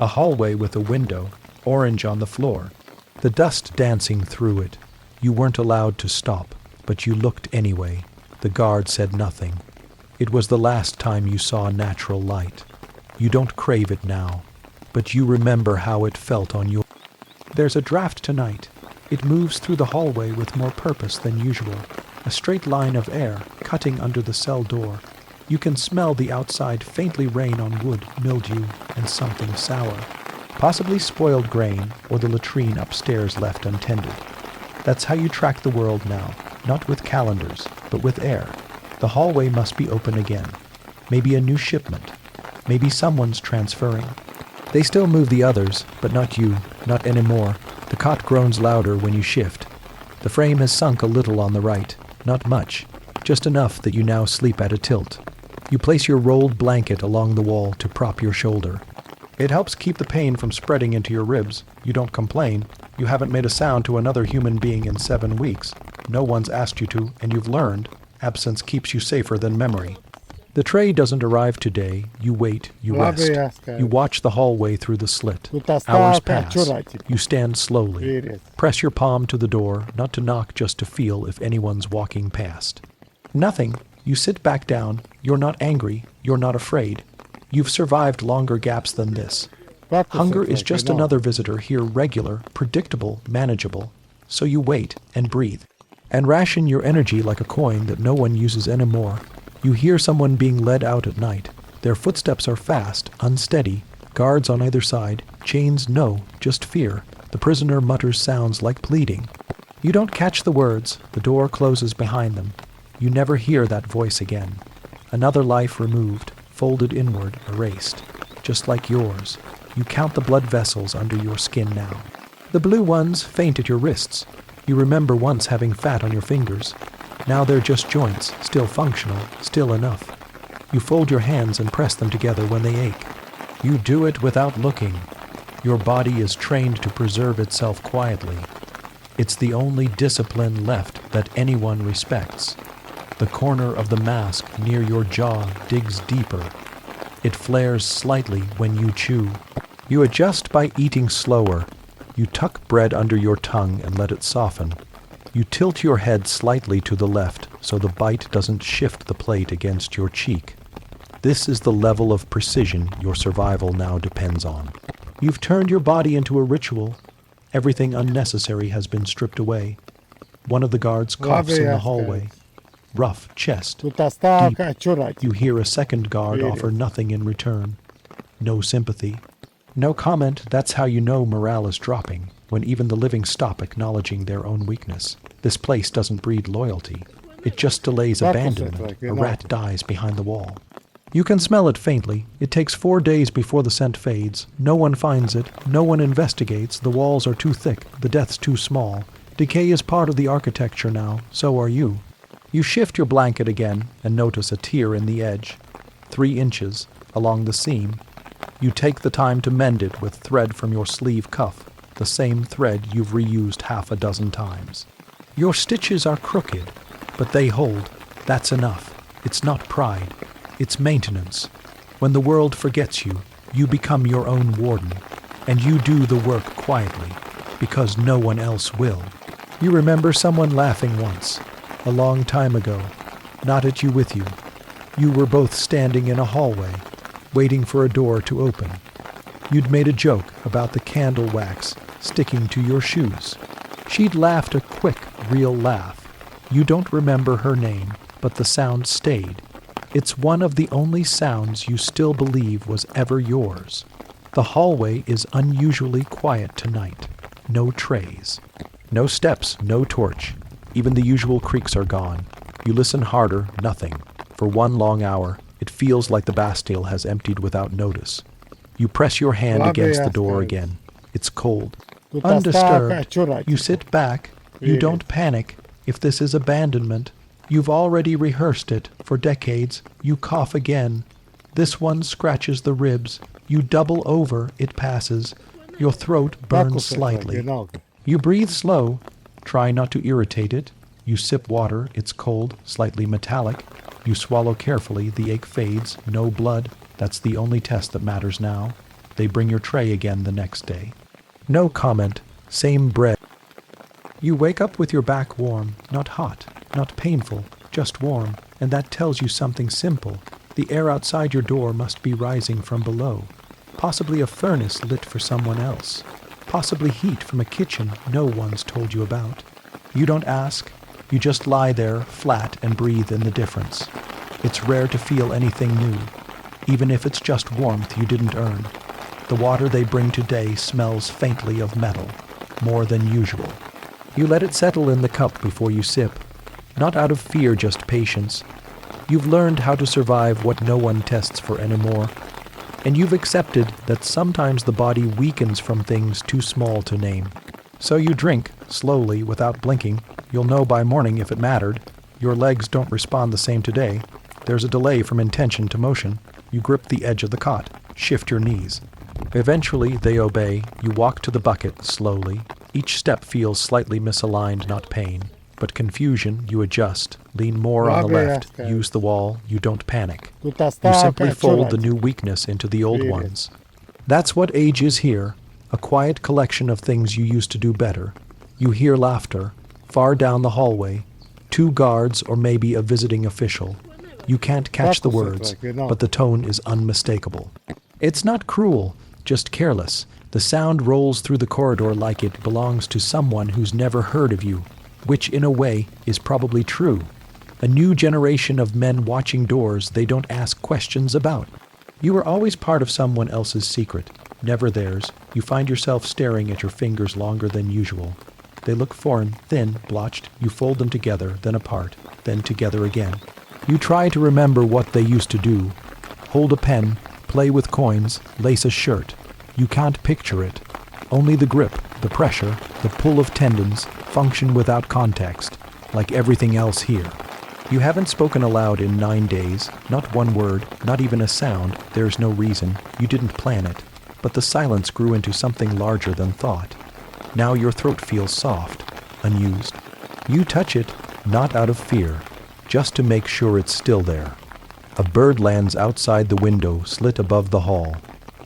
Speaker 1: A hallway with a window, orange on the floor. The dust dancing through it. You weren't allowed to stop, but you looked anyway. The guard said nothing. It was the last time you saw natural light. You don't crave it now, but you remember how it felt on your... There's a draft tonight. It moves through the hallway with more purpose than usual. A straight line of air cutting under the cell door. You can smell the outside faintly rain on wood, mildew, and something sour. Possibly spoiled grain or the latrine upstairs left untended. That's how you track the world now, not with calendars, but with air. The hallway must be open again. Maybe a new shipment. Maybe someone's transferring. They still move the others, but not you, not anymore. The cot groans louder when you shift. The frame has sunk a little on the right, not much, just enough that you now sleep at a tilt. You place your rolled blanket along the wall to prop your shoulder. It helps keep the pain from spreading into your ribs. You don't complain. You haven't made a sound to another human being in 7 weeks. No one's asked you to, and you've learned. Absence keeps you safer than memory. The tray doesn't arrive today. You wait, you rest. You watch the hallway through the slit. Hours pass. You stand slowly. Press your palm to the door, not to knock, just to feel if anyone's walking past. Nothing. You sit back down. You're not angry. You're not afraid. You've survived longer gaps than this. Hunger is just another visitor here, regular, predictable, manageable. So you wait and breathe. And ration your energy like a coin that no one uses anymore. You hear someone being led out at night. Their footsteps are fast, unsteady. Guards on either side. Chains no, just fear. The prisoner mutters sounds like pleading. You don't catch the words. The door closes behind them. You never hear that voice again. Another life removed, folded inward, erased. Just like yours. You count the blood vessels under your skin now. The blue ones faint at your wrists. You remember once having fat on your fingers. Now they're just joints, still functional, still enough. You fold your hands and press them together when they ache. You do it without looking. Your body is trained to preserve itself quietly. It's the only discipline left that anyone respects. The corner of the mask near your jaw digs deeper. It flares slightly when you chew. You adjust by eating slower. You tuck bread under your tongue and let it soften. You tilt your head slightly to the left so the bite doesn't shift the plate against your cheek. This is the level of precision your survival now depends on. You've turned your body into a ritual. Everything unnecessary has been stripped away. One of the guards coughs in the hallway. Rough chest. Deep. You hear a second guard offer nothing in return. No sympathy. No comment. That's how you know morale is dropping, when even the living stop acknowledging their own weakness. This place doesn't breed loyalty. It just delays abandonment. A rat dies behind the wall. You can smell it faintly. It takes 4 days before the scent fades. No one finds it. No one investigates. The walls are too thick. The death's too small. Decay is part of the architecture now. So are you. You shift your blanket again and notice a tear in the edge. 3 inches along the seam. You take the time to mend it with thread from your sleeve cuff, the same thread you've reused half a dozen times. Your stitches are crooked, but they hold. That's enough. It's not pride. It's maintenance. When the world forgets you, you become your own warden, and you do the work quietly, because no one else will. You remember someone laughing once, a long time ago, not at you with you. You were both standing in a hallway, waiting for a door to open. You'd made a joke about the candle wax sticking to your shoes. She'd laughed a quick, real laugh. You don't remember her name, but the sound stayed. It's one of the only sounds you still believe was ever yours. The hallway is unusually quiet tonight. No trays. No steps, no torch. Even the usual creaks are gone. You listen harder, nothing. For 1 long hour, it feels like the Bastille has emptied without notice. You press your hand against the door again. It's cold. Undisturbed, you sit back. You don't panic. If this is abandonment, you've already rehearsed it for decades. You cough again. This one scratches the ribs. You double over, it passes. Your throat burns slightly. You breathe slow. Try not to irritate it. You sip water. It's cold, slightly metallic. You swallow carefully. The ache fades. No blood. That's the only test that matters now. They bring your tray again the next day. No comment, same bread. You wake up with your back warm, not hot, not painful, just warm, and that tells you something simple. The air outside your door must be rising from below. Possibly a furnace lit for someone else. Possibly heat from a kitchen no one's told you about. You don't ask, you just lie there, flat, and breathe in the difference. It's rare to feel anything new, even if it's just warmth you didn't earn. The water they bring today smells faintly of metal, more than usual. You let it settle in the cup before you sip, not out of fear, just patience. You've learned how to survive what no one tests for anymore, and you've accepted that sometimes the body weakens from things too small to name. So you drink, slowly, without blinking. You'll know by morning if it mattered. Your legs don't respond the same today. There's a delay from intention to motion. You grip the edge of the cot, shift your knees. Eventually, they obey. You walk to the bucket, slowly. Each step feels slightly misaligned, not pain. But confusion, you adjust. Lean more on the left. Use the wall. You don't panic. You simply fold the new weakness into the old ones. That's what age is here. A quiet collection of things you used to do better. You hear laughter. Far down the hallway. 2 guards or maybe a visiting official. You can't catch the words, but the tone is unmistakable. It's not cruel, just careless. The sound rolls through the corridor like it belongs to someone who's never heard of you, which in a way is probably true. A new generation of men watching doors they don't ask questions about. You are always part of someone else's secret, never theirs. You find yourself staring at your fingers longer than usual. They look foreign, thin, blotched. You fold them together, then apart, then together again. You try to remember what they used to do. Hold a pen, play with coins, lace a shirt. You can't picture it. Only the grip, the pressure, the pull of tendons function without context, like everything else here. You haven't spoken aloud in 9 days, not one word, not even a sound. There's no reason. You didn't plan it. But the silence grew into something larger than thought. Now your throat feels soft, unused. You touch it, not out of fear, just to make sure it's still there. A bird lands outside the window, slit above the hall.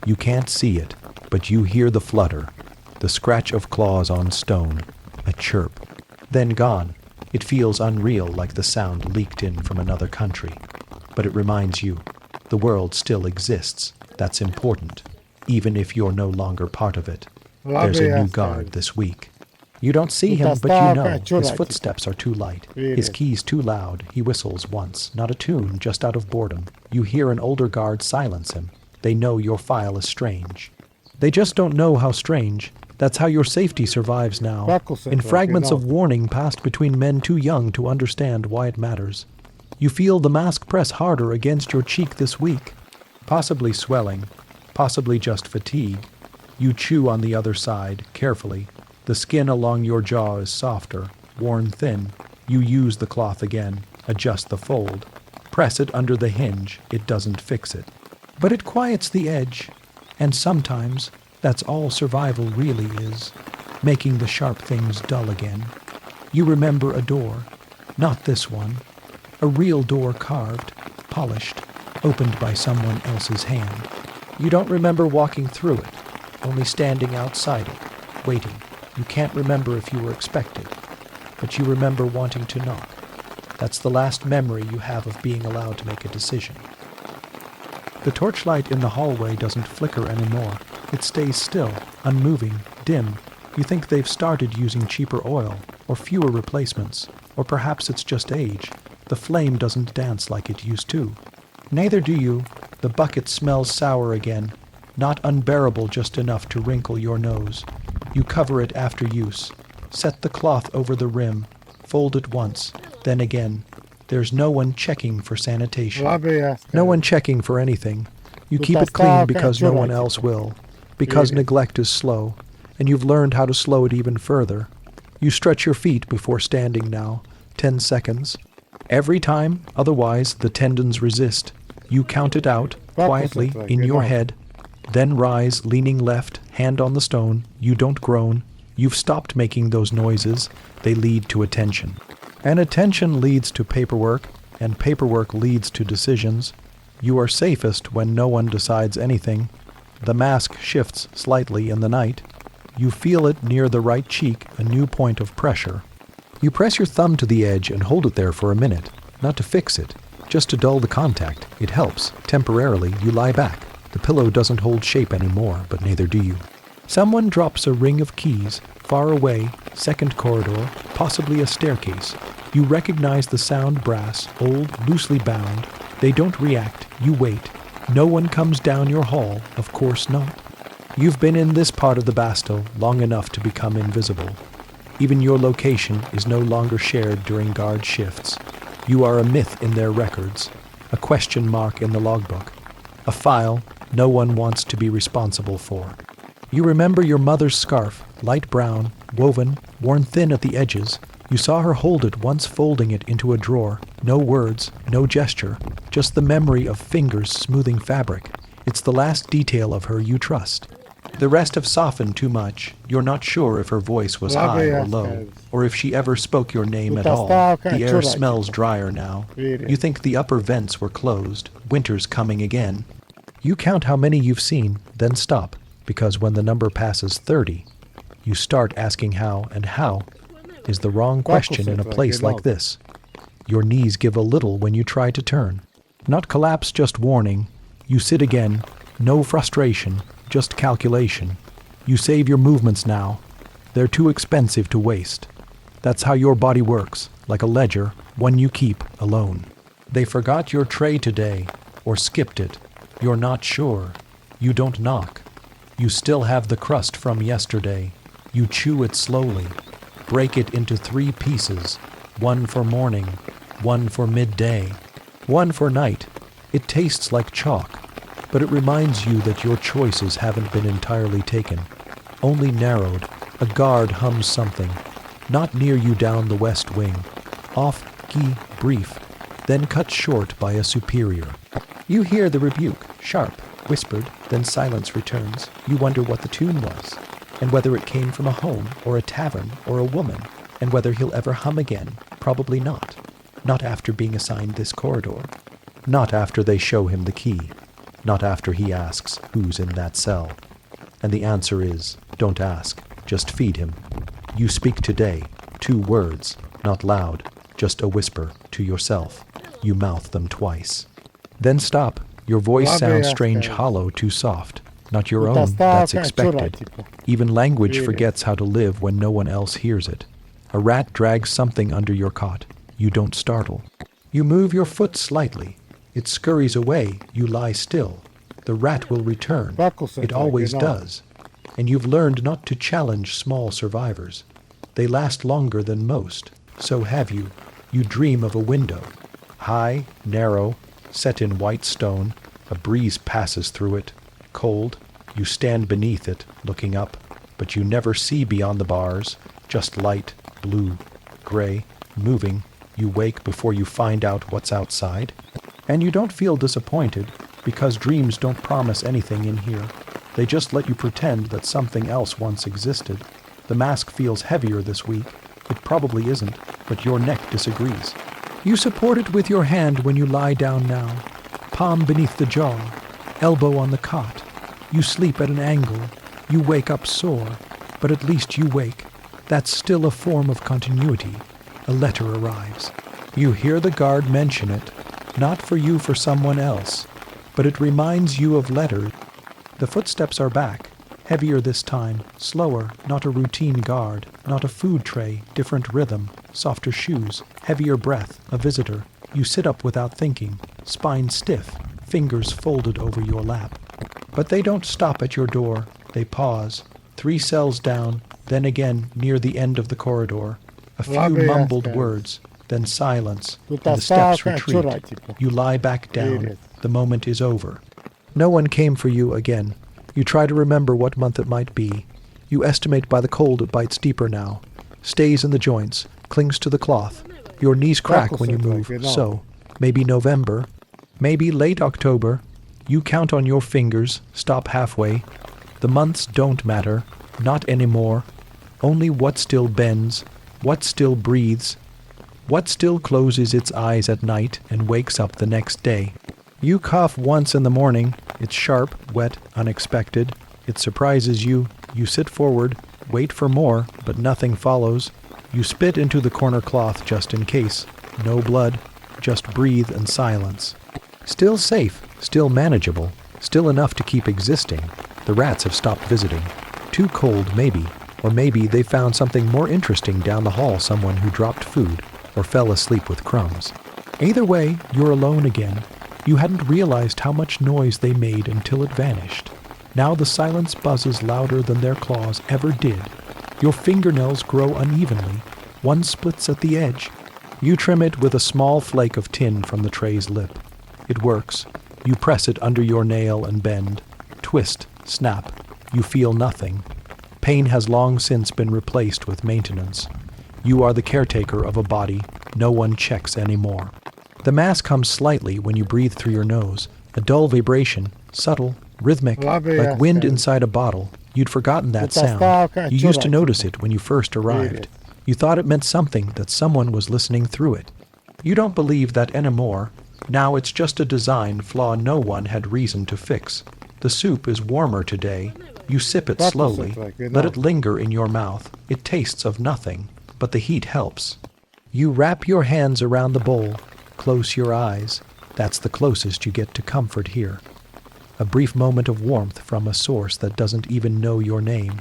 Speaker 1: You can't see it, but you hear the flutter, the scratch of claws on stone, a chirp. Then gone. It feels unreal, like the sound leaked in from another country. But it reminds you, the world still exists. That's important, even if you're no longer part of it. There's a new guard this week. You don't see him, but you know. His footsteps are too light. His keys too loud. He whistles once, not a tune, just out of boredom. You hear an older guard silence him. They know your file is strange. They just don't know how strange. That's how your safety survives now, in fragments of warning passed between men too young to understand why it matters. You feel the mask press harder against your cheek this week. Possibly swelling, possibly just fatigue. You chew on the other side, carefully. The skin along your jaw is softer, worn thin. You use the cloth again, adjust the fold. Press it under the hinge, it doesn't fix it. But it quiets the edge, and sometimes that's all survival really is, making the sharp things dull again. You remember a door, not this one, a real door carved, polished, opened by someone else's hand. You don't remember walking through it, only standing outside it, waiting. You can't remember if you were expected, but you remember wanting to knock. That's the last memory you have of being allowed to make a decision. The torchlight in the hallway doesn't flicker anymore. It stays still, unmoving, dim. You think they've started using cheaper oil, or fewer replacements, or perhaps it's just age. The flame doesn't dance like it used to. Neither do you. The bucket smells sour again, not unbearable, just enough to wrinkle your nose. You cover it after use. Set the cloth over the rim. Fold it once, then again. There's no one checking for sanitation. No one checking for anything. You keep it clean because no one else will. Because neglect is slow, and you've learned how to slow it even further. You stretch your feet before standing now. 10 seconds. Every time, otherwise, the tendons resist. You count it out, quietly, in your head. Then rise, leaning left, hand on the stone. You don't groan. You've stopped making those noises. They lead to attention. And attention leads to paperwork, and paperwork leads to decisions. You are safest when no one decides anything. The mask shifts slightly in the night. You feel it near the right cheek, a new point of pressure. You press your thumb to the edge and hold it there for a minute, not to fix it, just to dull the contact. It helps. Temporarily, you lie back. The pillow doesn't hold shape anymore, but neither do you. Someone drops a ring of keys, far away, second corridor, possibly a staircase. You recognize the sound brass, old, loosely bound. They don't react. You wait. No one comes down your hall, of course not. You've been in this part of the Bastille long enough to become invisible. Even your location is no longer shared during guard shifts. You are a myth in their records, a question mark in the logbook, a file no one wants to be responsible for. You remember your mother's scarf, light brown, woven, worn thin at the edges. You saw her hold it once, folding it into a drawer. No words, no gesture, just the memory of fingers smoothing fabric. It's the last detail of her you trust. The rest have softened too much. You're not sure if her voice was high or low, or if she ever spoke your name at all. The air smells drier now. You think the upper vents were closed. Winter's coming again. You count how many you've seen, then stop, because when the number passes 30, you start asking how, and how is the wrong question in a place like this. Your knees give a little when you try to turn. Not collapse, just warning. You sit again. No frustration, just calculation. You save your movements now. They're too expensive to waste. That's how your body works, like a ledger, one you keep alone. They forgot your tray today, or skipped it. You're not sure. You don't knock. You still have the crust from yesterday. You chew it slowly. Break it into 3 pieces. One for morning, one for midday, one for night. It tastes like chalk, but it reminds you that your choices haven't been entirely taken, only narrowed. A guard hums something, not near you down the west wing. Off-key, brief, then cut short by a superior. You hear the rebuke, sharp, whispered, then silence returns. You wonder what the tune was, and whether it came from a home, or a tavern, or a woman, and whether he'll ever hum again. Probably not. Not after being assigned this corridor. Not after they show him the key. Not after he asks who's in that cell. And the answer is, don't ask, just feed him. You speak today, 2 words, not loud, just a whisper to yourself. You mouth them twice. Then stop. Your voice sounds strange, hollow, too soft. Not your own, that's expected. Even language forgets how to live when no one else hears it. A rat drags something under your cot. You don't startle. You move your foot slightly. It scurries away. You lie still. The rat will return. It always does. And you've learned not to challenge small survivors. They last longer than most. So have you. You dream of a window. High, narrow, set in white stone. A breeze passes through it. Cold. You stand beneath it, looking up. But you never see beyond the bars. Just light, blue, gray, moving. You wake before you find out what's outside. And you don't feel disappointed, because dreams don't promise anything in here. They just let you pretend that something else once existed. The mask feels heavier this week. It probably isn't, but your neck disagrees. You support it with your hand when you lie down now. Palm beneath the jaw, elbow on the cot. You sleep at an angle. You wake up sore, but at least you wake. That's still a form of continuity. A letter arrives. You hear the guard mention it. Not for you, for someone else. But it reminds you of letters. The footsteps are back. Heavier this time. Slower. Not a routine guard. Not a food tray. Different rhythm. Softer shoes. Heavier breath. A visitor. You sit up without thinking. Spine stiff. Fingers folded over your lap. But they don't stop at your door. They pause. 3 cells down. Then again near the end of the corridor. A few mumbled words. Then silence, and the steps retreat. You lie back down. The moment is over. No one came for you again. You try to remember what month it might be. You estimate by the cold it bites deeper now. Stays in the joints, clings to the cloth. Your knees crack when you move, so maybe November, maybe late October. You count on your fingers, stop halfway. The months don't matter, not anymore. Only what still bends, what still breathes, what still closes its eyes at night and wakes up the next day. You cough once in the morning, It's sharp, wet, unexpected. It surprises you. You sit forward, wait for more, but nothing follows. You spit into the corner cloth just in case. No blood, just breathe and silence. Still safe, still manageable, still enough to keep existing. The rats have stopped visiting. Too cold, maybe. Or maybe they found something more interesting down the hall, someone who dropped food or fell asleep with crumbs. Either way, you're alone again. You hadn't realized how much noise they made until it vanished. Now the silence buzzes louder than their claws ever did. Your fingernails grow unevenly. One splits at the edge. You trim it with a small flake of tin from the tray's lip. It works. You press it under your nail and bend. Twist, snap. You feel nothing. Pain has long since been replaced with maintenance. You are the caretaker of a body no one checks anymore. The mass comes slightly when you breathe through your nose, a dull vibration, subtle, rhythmic, like wind inside a bottle. You'd forgotten that sound. You used to notice it when you first arrived. You thought it meant something, that someone was listening through it. You don't believe that anymore. Now it's just a design flaw no one had reason to fix. The soup is warmer today. You sip it slowly. Let it linger in your mouth. It tastes of nothing, but the heat helps. You wrap your hands around the bowl. Close your eyes. That's the closest you get to comfort here. A brief moment of warmth from a source that doesn't even know your name.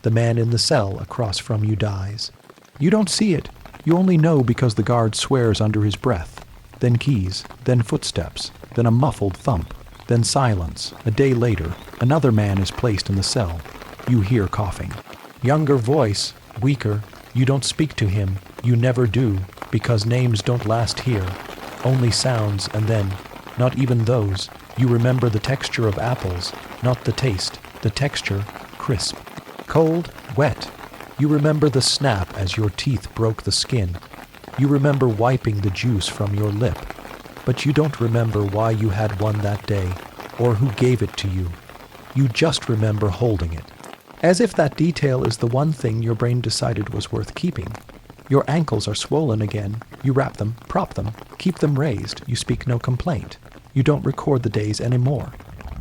Speaker 1: The man in the cell across from you dies. You don't see it. You only know because the guard swears under his breath. Then keys, then footsteps, then a muffled thump, then silence. A day later, another man is placed in the cell. You hear coughing. Younger voice, weaker. You don't speak to him. You never do, because names don't last here. Only sounds, and then, not even those. You remember the texture of apples, not the taste. The texture, crisp. Cold, wet. You remember the snap as your teeth broke the skin. You remember wiping the juice from your lip. But you don't remember why you had one that day, or who gave it to you. You just remember holding it. As if that detail is the one thing your brain decided was worth keeping. Your ankles are swollen again. You wrap them, prop them, keep them raised. You speak no complaint. You don't record the days anymore.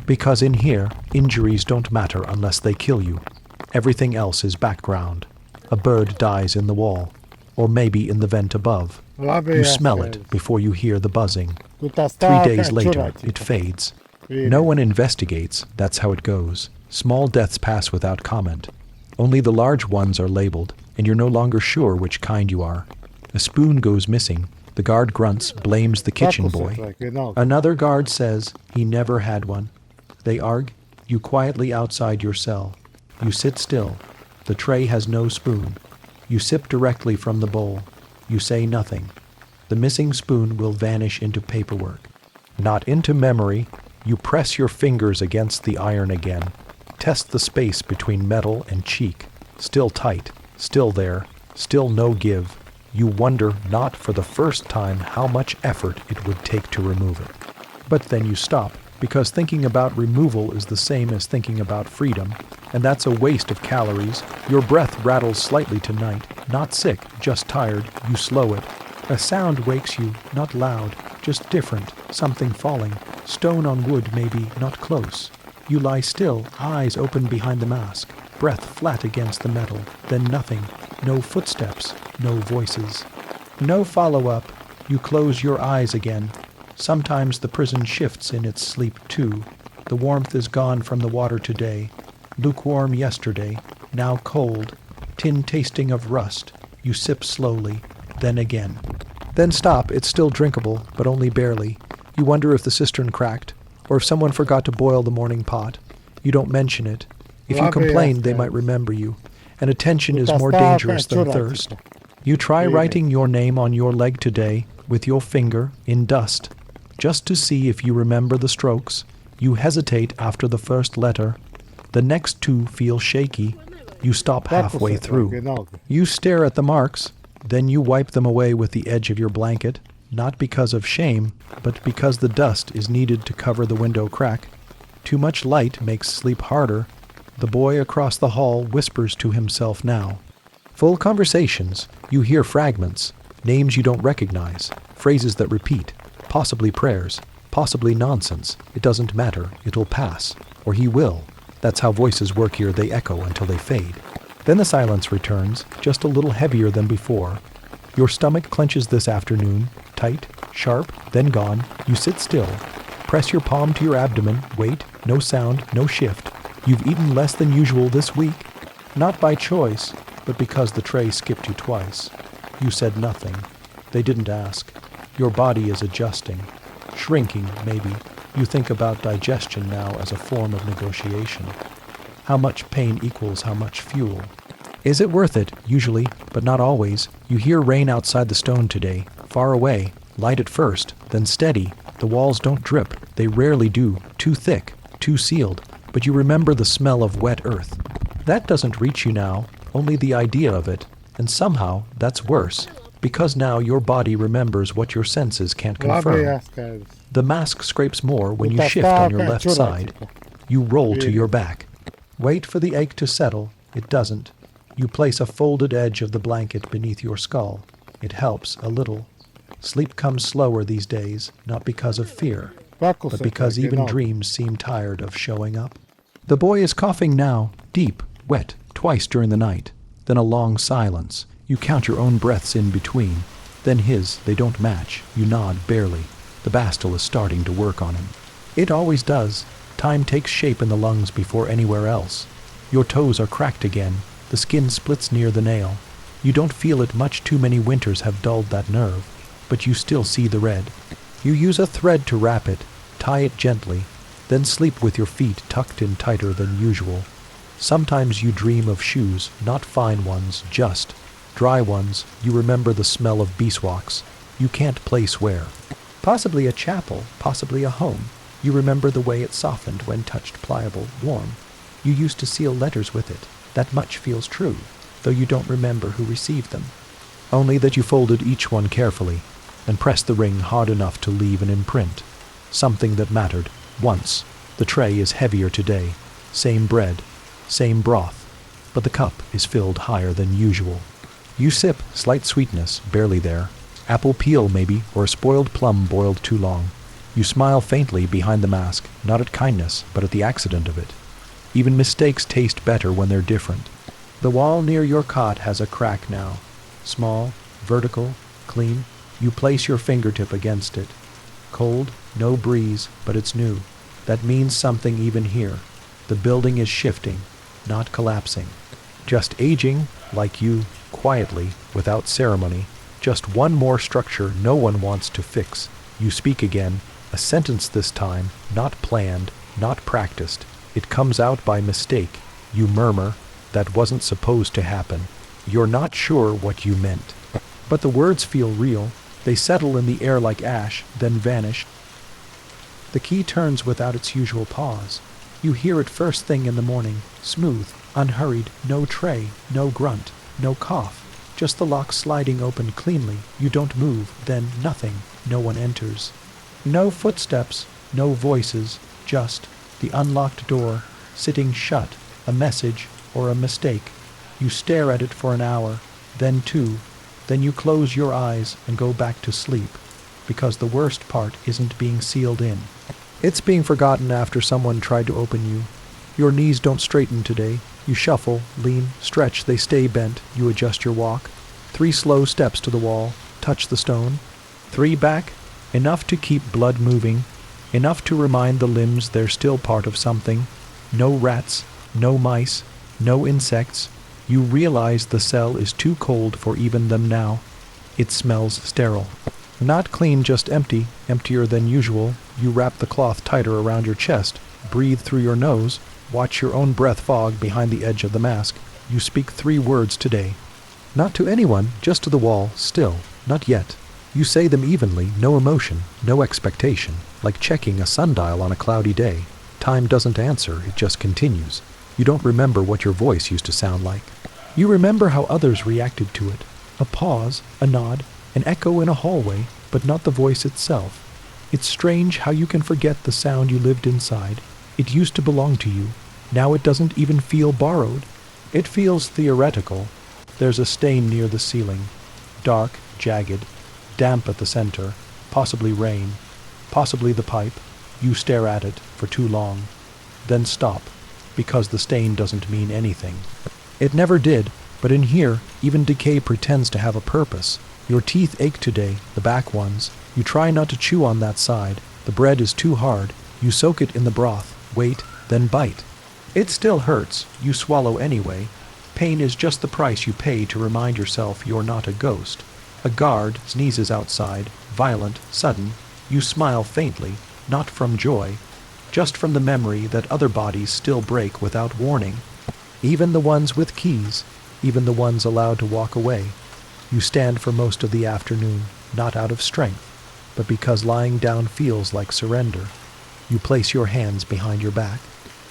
Speaker 1: Because in here, injuries don't matter unless they kill you. Everything else is background. A bird dies in the wall, or maybe in the vent above. You smell it before you hear the buzzing. 3 days later, it fades. No one investigates. That's how it goes. Small deaths pass without comment. Only the large ones are labeled, and you're no longer sure which kind you are. A spoon goes missing. The guard grunts, blames the kitchen boy. Another guard says he never had one. They argue. You quietly outside your cell. You sit still. The tray has no spoon. You sip directly from the bowl. You say nothing. The missing spoon will vanish into paperwork. Not into memory. You press your fingers against the iron again. Test the space between metal and cheek. Still tight. Still there. Still no give. You wonder, not for the first time, how much effort it would take to remove it. But then you stop, because thinking about removal is the same as thinking about freedom, and that's a waste of calories. Your breath rattles slightly tonight. Not sick, just tired. You slow it. A sound wakes you, not loud, just different, something falling. Stone on wood maybe, not close. You lie still, eyes open behind the mask, breath flat against the metal, then nothing. No footsteps, no voices. No follow-up. You close your eyes again. Sometimes the prison shifts in its sleep too. The warmth is gone from the water today. Lukewarm yesterday, now cold. Tin tasting of rust. You sip slowly, then again. Then stop. It's still drinkable, but only barely. You wonder if the cistern cracked, or if someone forgot to boil the morning pot. You don't mention it. If you complain, they might remember you. And attention is more dangerous than thirst. You try writing your name on your leg today, with your finger, in dust, just to see if you remember the strokes. You hesitate after the first letter. The next two feel shaky. You stop halfway through. You stare at the marks, then you wipe them away with the edge of your blanket, not because of shame, but because the dust is needed to cover the window crack. Too much light makes sleep harder. The boy across the hall whispers to himself now. Full conversations. You hear fragments, names you don't recognize, phrases that repeat, possibly prayers. Possibly nonsense. It doesn't matter. It'll pass. Or he will. That's how voices work here. They echo until they fade. Then the silence returns, just a little heavier than before. Your stomach clenches this afternoon, tight, sharp, then gone. You sit still. Press your palm to your abdomen. Wait. No sound. No shift. You've eaten less than usual this week. Not by choice, but because the tray skipped you twice. You said nothing. They didn't ask. Your body is adjusting. Shrinking, maybe. You think about digestion now as a form of negotiation. How much pain equals how much fuel. Is it worth it? Usually, but not always. You hear rain outside the stone today. Far away. Light at first, then steady. The walls don't drip. They rarely do. Too thick. Too sealed. But you remember the smell of wet earth. That doesn't reach you now. Only the idea of it. And somehow, that's worse. Because now your body remembers what your senses can't confirm. The mask scrapes more when you shift on your left side. You roll to your back. Wait for the ache to settle. It doesn't. You place a folded edge of the blanket beneath your skull. It helps a little. Sleep comes slower these days, not because of fear, but because even dreams seem tired of showing up. The boy is coughing now, deep, wet, twice during the night. Then a long silence. You count your own breaths in between. Then his, they don't match. You nod barely. The Bastille is starting to work on him. It always does. Time takes shape in the lungs before anywhere else. Your toes are cracked again. The skin splits near the nail. You don't feel it much. Too many winters have dulled that nerve. But you still see the red. You use a thread to wrap it. Tie it gently. Then sleep with your feet tucked in tighter than usual. Sometimes you dream of shoes, not fine ones, just dry ones. You remember the smell of beeswax. You can't place where. Possibly a chapel, possibly a home. You remember the way it softened when touched, pliable, warm. You used to seal letters with it. That much feels true, though you don't remember who received them. Only that you folded each one carefully and pressed the ring hard enough to leave an imprint. Something that mattered. Once. The tray is heavier today. Same bread. Same broth. But the cup is filled higher than usual. You sip, slight sweetness, barely there. Apple peel, maybe, or a spoiled plum boiled too long. You smile faintly behind the mask, not at kindness, but at the accident of it. Even mistakes taste better when they're different. The wall near your cot has a crack now. Small, vertical, clean. You place your fingertip against it. Cold, no breeze, but it's new. That means something even here. The building is shifting, not collapsing. Just aging, like you, quietly, without ceremony. Just one more structure no one wants to fix. You speak again, a sentence this time, not planned, not practiced. It comes out by mistake. You murmur, that wasn't supposed to happen. You're not sure what you meant. But the words feel real. They settle in the air like ash, then vanish. The key turns without its usual pause. You hear it first thing in the morning, smooth, unhurried, no tray, no grunt, no cough. Just the lock sliding open cleanly. You don't move, then nothing. No one enters. No footsteps, no voices, just the unlocked door, sitting shut, a message or a mistake. You stare at it for an hour, then two. Then you close your eyes and go back to sleep, because the worst part isn't being sealed in. It's being forgotten after someone tried to open you. Your knees don't straighten today. You shuffle, lean, stretch, they stay bent. You adjust your walk. 3 slow steps to the wall, touch the stone. 3 back, enough to keep blood moving, enough to remind the limbs they're still part of something. No rats, no mice, no insects. You realize the cell is too cold for even them now. It smells sterile. Not clean, just empty, emptier than usual. You wrap the cloth tighter around your chest, breathe through your nose, watch your own breath fog behind the edge of the mask. You speak 3 words today. Not to anyone, just to the wall, still, not yet. You say them evenly, no emotion, no expectation, like checking a sundial on a cloudy day. Time doesn't answer, it just continues. You don't remember what your voice used to sound like. You remember how others reacted to it. A pause, a nod, an echo in a hallway, but not the voice itself. It's strange how you can forget the sound you lived inside. It used to belong to you. Now it doesn't even feel borrowed. It feels theoretical. There's a stain near the ceiling. Dark, jagged, damp at the center, possibly rain. possibly the pipe. You stare at it for too long, then stop, because the stain doesn't mean anything. It never did, but in here, even decay pretends to have a purpose. Your teeth ache today, the back ones. You try not to chew on that side. The bread is too hard. You soak it in the broth, wait, then bite. It still hurts. You swallow anyway. Pain is just the price you pay to remind yourself you're not a ghost. A guard sneezes outside, violent, sudden. You smile faintly, not from joy, just from the memory that other bodies still break without warning. Even the ones with keys, even the ones allowed to walk away. You stand for most of the afternoon, not out of strength, but because lying down feels like surrender. You place your hands behind your back.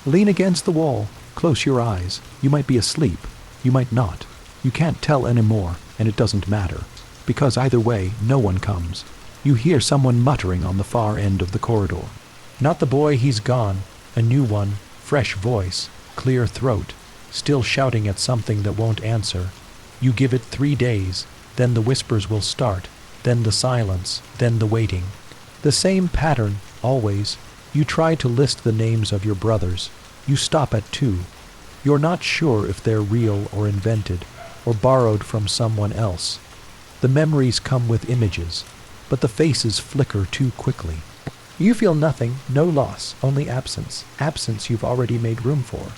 Speaker 1: Lean against the wall, close your eyes. You might be asleep, you might not. You can't tell anymore, and it doesn't matter, because either way, no one comes. You hear someone muttering on the far end of the corridor. Not the boy, he's gone. A new one, fresh voice, clear throat, still shouting at something that won't answer. You give it 3 days, then the whispers will start, then the silence, then the waiting. The same pattern, always. You try to list the names of your brothers. You stop at 2. You're not sure if they're real or invented, or borrowed from someone else. The memories come with images, but the faces flicker too quickly. You feel nothing, no loss, only absence. Absence you've already made room for.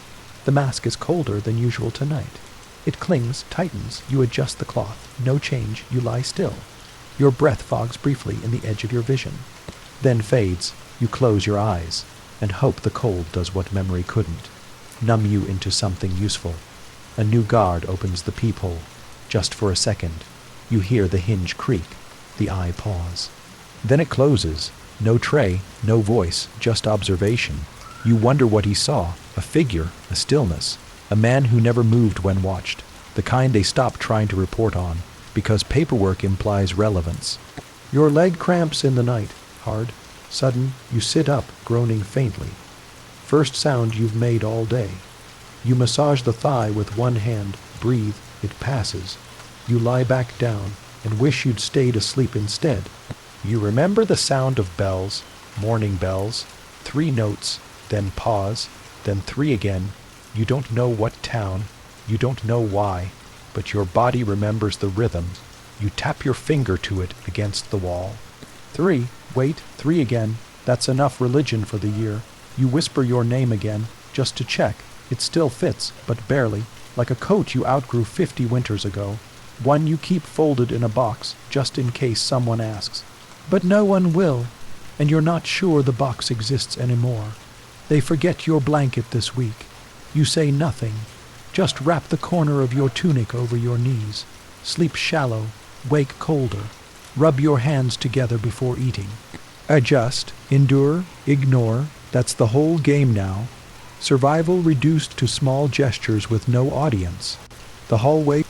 Speaker 1: The mask is colder than usual tonight. It clings, tightens, you adjust the cloth. No change, you lie still. Your breath fogs briefly in the edge of your vision, then fades. You close your eyes and hope the cold does what memory couldn't, numb you into something useful. A new guard opens the peephole. Just for a second, you hear the hinge creak, the eye pause. Then it closes. No tray, no voice, just observation. You wonder what he saw, a figure, a stillness, a man who never moved when watched, the kind they stopped trying to report on, because paperwork implies relevance. Your leg cramps in the night, hard, sudden. You sit up, groaning faintly. First sound you've made all day. You massage the thigh with one hand, breathe, it passes. You lie back down and wish you'd stayed asleep instead. You remember the sound of bells, morning bells, 3 notes, then pause, then 3 again. You don't know what town, you don't know why, but your body remembers the rhythm. You tap your finger to it against the wall. 3, wait, 3 again. That's enough religion for the year. You whisper your name again, just to check. It still fits, but barely, like a coat you outgrew 50 winters ago. One you keep folded in a box, just in case someone asks. But no one will, and you're not sure the box exists anymore. They forget your blanket this week. You say nothing. Just wrap the corner of your tunic over your knees. Sleep shallow, wake colder. Rub your hands together before eating. Adjust, endure, ignore. That's the whole game now. Survival reduced to small gestures with no audience. The hallway.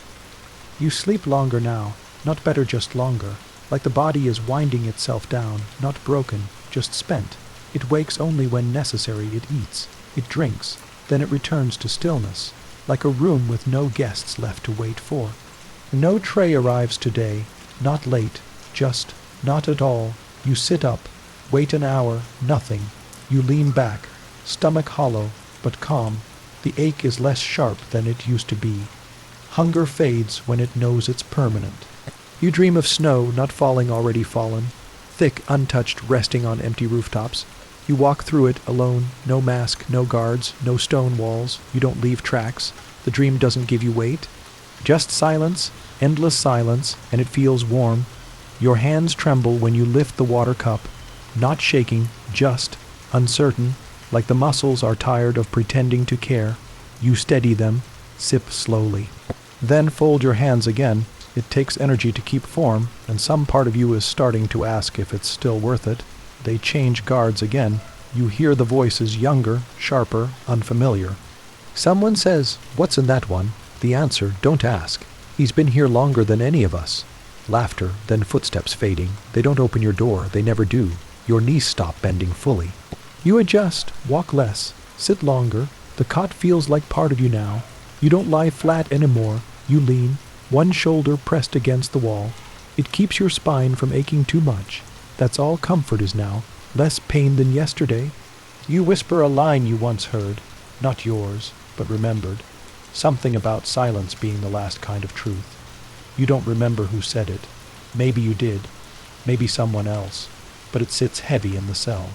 Speaker 1: You sleep longer now, not better, just longer. Like the body is winding itself down, not broken, just spent. It wakes only when necessary. It eats, it drinks, then it returns to stillness, like a room with no guests left to wait for. No tray arrives today, not late, just not at all. You sit up, wait an hour, nothing. You lean back, stomach hollow, but calm. The ache is less sharp than it used to be. Hunger fades when it knows it's permanent. You dream of snow not falling, already fallen, thick, untouched, resting on empty rooftops. You walk through it alone, no mask, no guards, no stone walls. You don't leave tracks. The dream doesn't give you weight. Just silence, endless silence, and it feels warm. Your hands tremble when you lift the water cup, not shaking, just uncertain, like the muscles are tired of pretending to care. You steady them, sip slowly. Then fold your hands again. It takes energy to keep form, and some part of you is starting to ask if it's still worth it. They change guards again. You hear the voices, younger, sharper, unfamiliar. Someone says, "What's in that one?" The answer, "Don't ask. He's been here longer than any of us." Laughter, then footsteps fading. They don't open your door, they never do. Your knees stop bending fully. You adjust, walk less, sit longer. The cot feels like part of you now. You don't lie flat anymore. You lean, one shoulder pressed against the wall. It keeps your spine from aching too much. That's all comfort is now. Less pain than yesterday. You whisper a line you once heard, not yours, but remembered. Something about silence being the last kind of truth. You don't remember who said it. Maybe you did. Maybe someone else. But it sits heavy in the cell.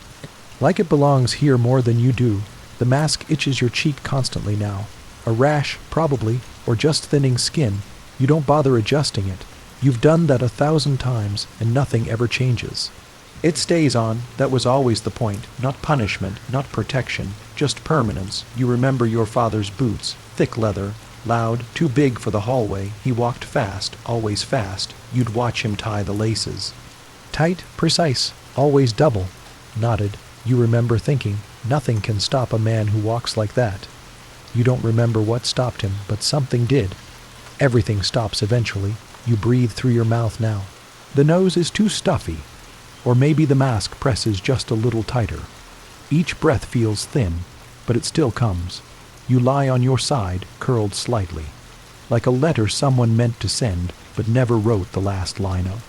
Speaker 1: Like it belongs here more than you do, the mask itches your cheek constantly now. A rash, probably, or just thinning skin. You don't bother adjusting it. You've done that 1,000 times, and nothing ever changes. It stays on. That was always the point. Not punishment, not protection, just permanence. You remember your father's boots, thick leather, loud, too big for the hallway. He walked fast, always fast. You'd watch him tie the laces. Tight, precise, always double. Nodded. You remember thinking, nothing can stop a man who walks like that. You don't remember what stopped him, but something did. Everything stops eventually. You breathe through your mouth now. The nose is too stuffy. Or maybe the mask presses just a little tighter. Each breath feels thin, but it still comes. You lie on your side, curled slightly. Like a letter someone meant to send, but never wrote the last line of.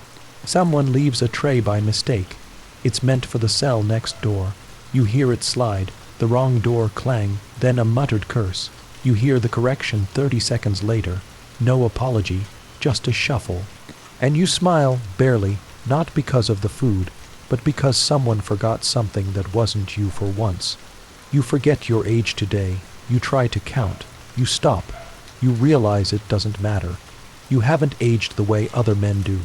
Speaker 1: Someone leaves a tray by mistake. It's meant for the cell next door. You hear it slide, the wrong door clang, then a muttered curse. You hear the correction 30 seconds later. No apology, just a shuffle. And you smile, barely, not because of the food, but because someone forgot something that wasn't you for once. You forget your age today. You try to count. You stop. You realize it doesn't matter. You haven't aged the way other men do.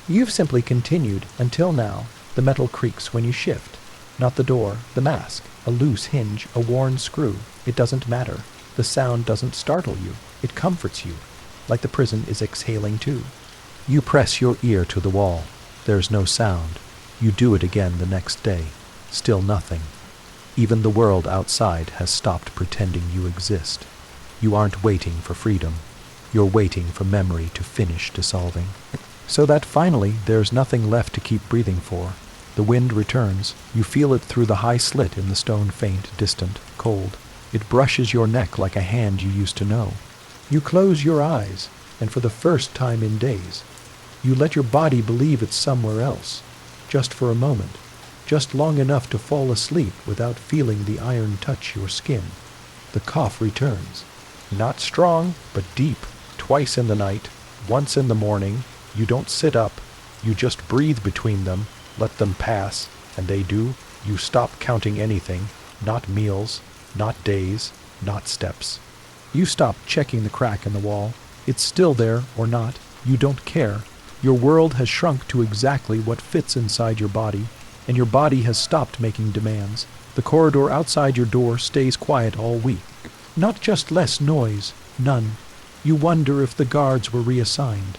Speaker 1: You've simply continued until now. The metal creaks when you shift. Not the door, the mask, a loose hinge, a worn screw. It doesn't matter. The sound doesn't startle you. It comforts you, like the prison is exhaling too. You press your ear to the wall. There's no sound. You do it again the next day. Still nothing. Even the world outside has stopped pretending you exist. You aren't waiting for freedom. You're waiting for memory to finish dissolving. So that finally there's nothing left to keep breathing for. The wind returns. You feel it through the high slit in the stone, faint, distant, cold. It brushes your neck like a hand you used to know. You close your eyes, and for the first time in days, you let your body believe it's somewhere else, just for a moment, just long enough to fall asleep without feeling the iron touch your skin. The cough returns. Not strong, but deep, twice in the night, once in the morning. You don't sit up. You just breathe between them, let them pass, and they do. You stop counting anything, not meals, not days, not steps. You stop checking the crack in the wall. It's still there or not. You don't care. Your world has shrunk to exactly what fits inside your body, and your body has stopped making demands. The corridor outside your door stays quiet all week. Not just less noise, none. You wonder if the guards were reassigned.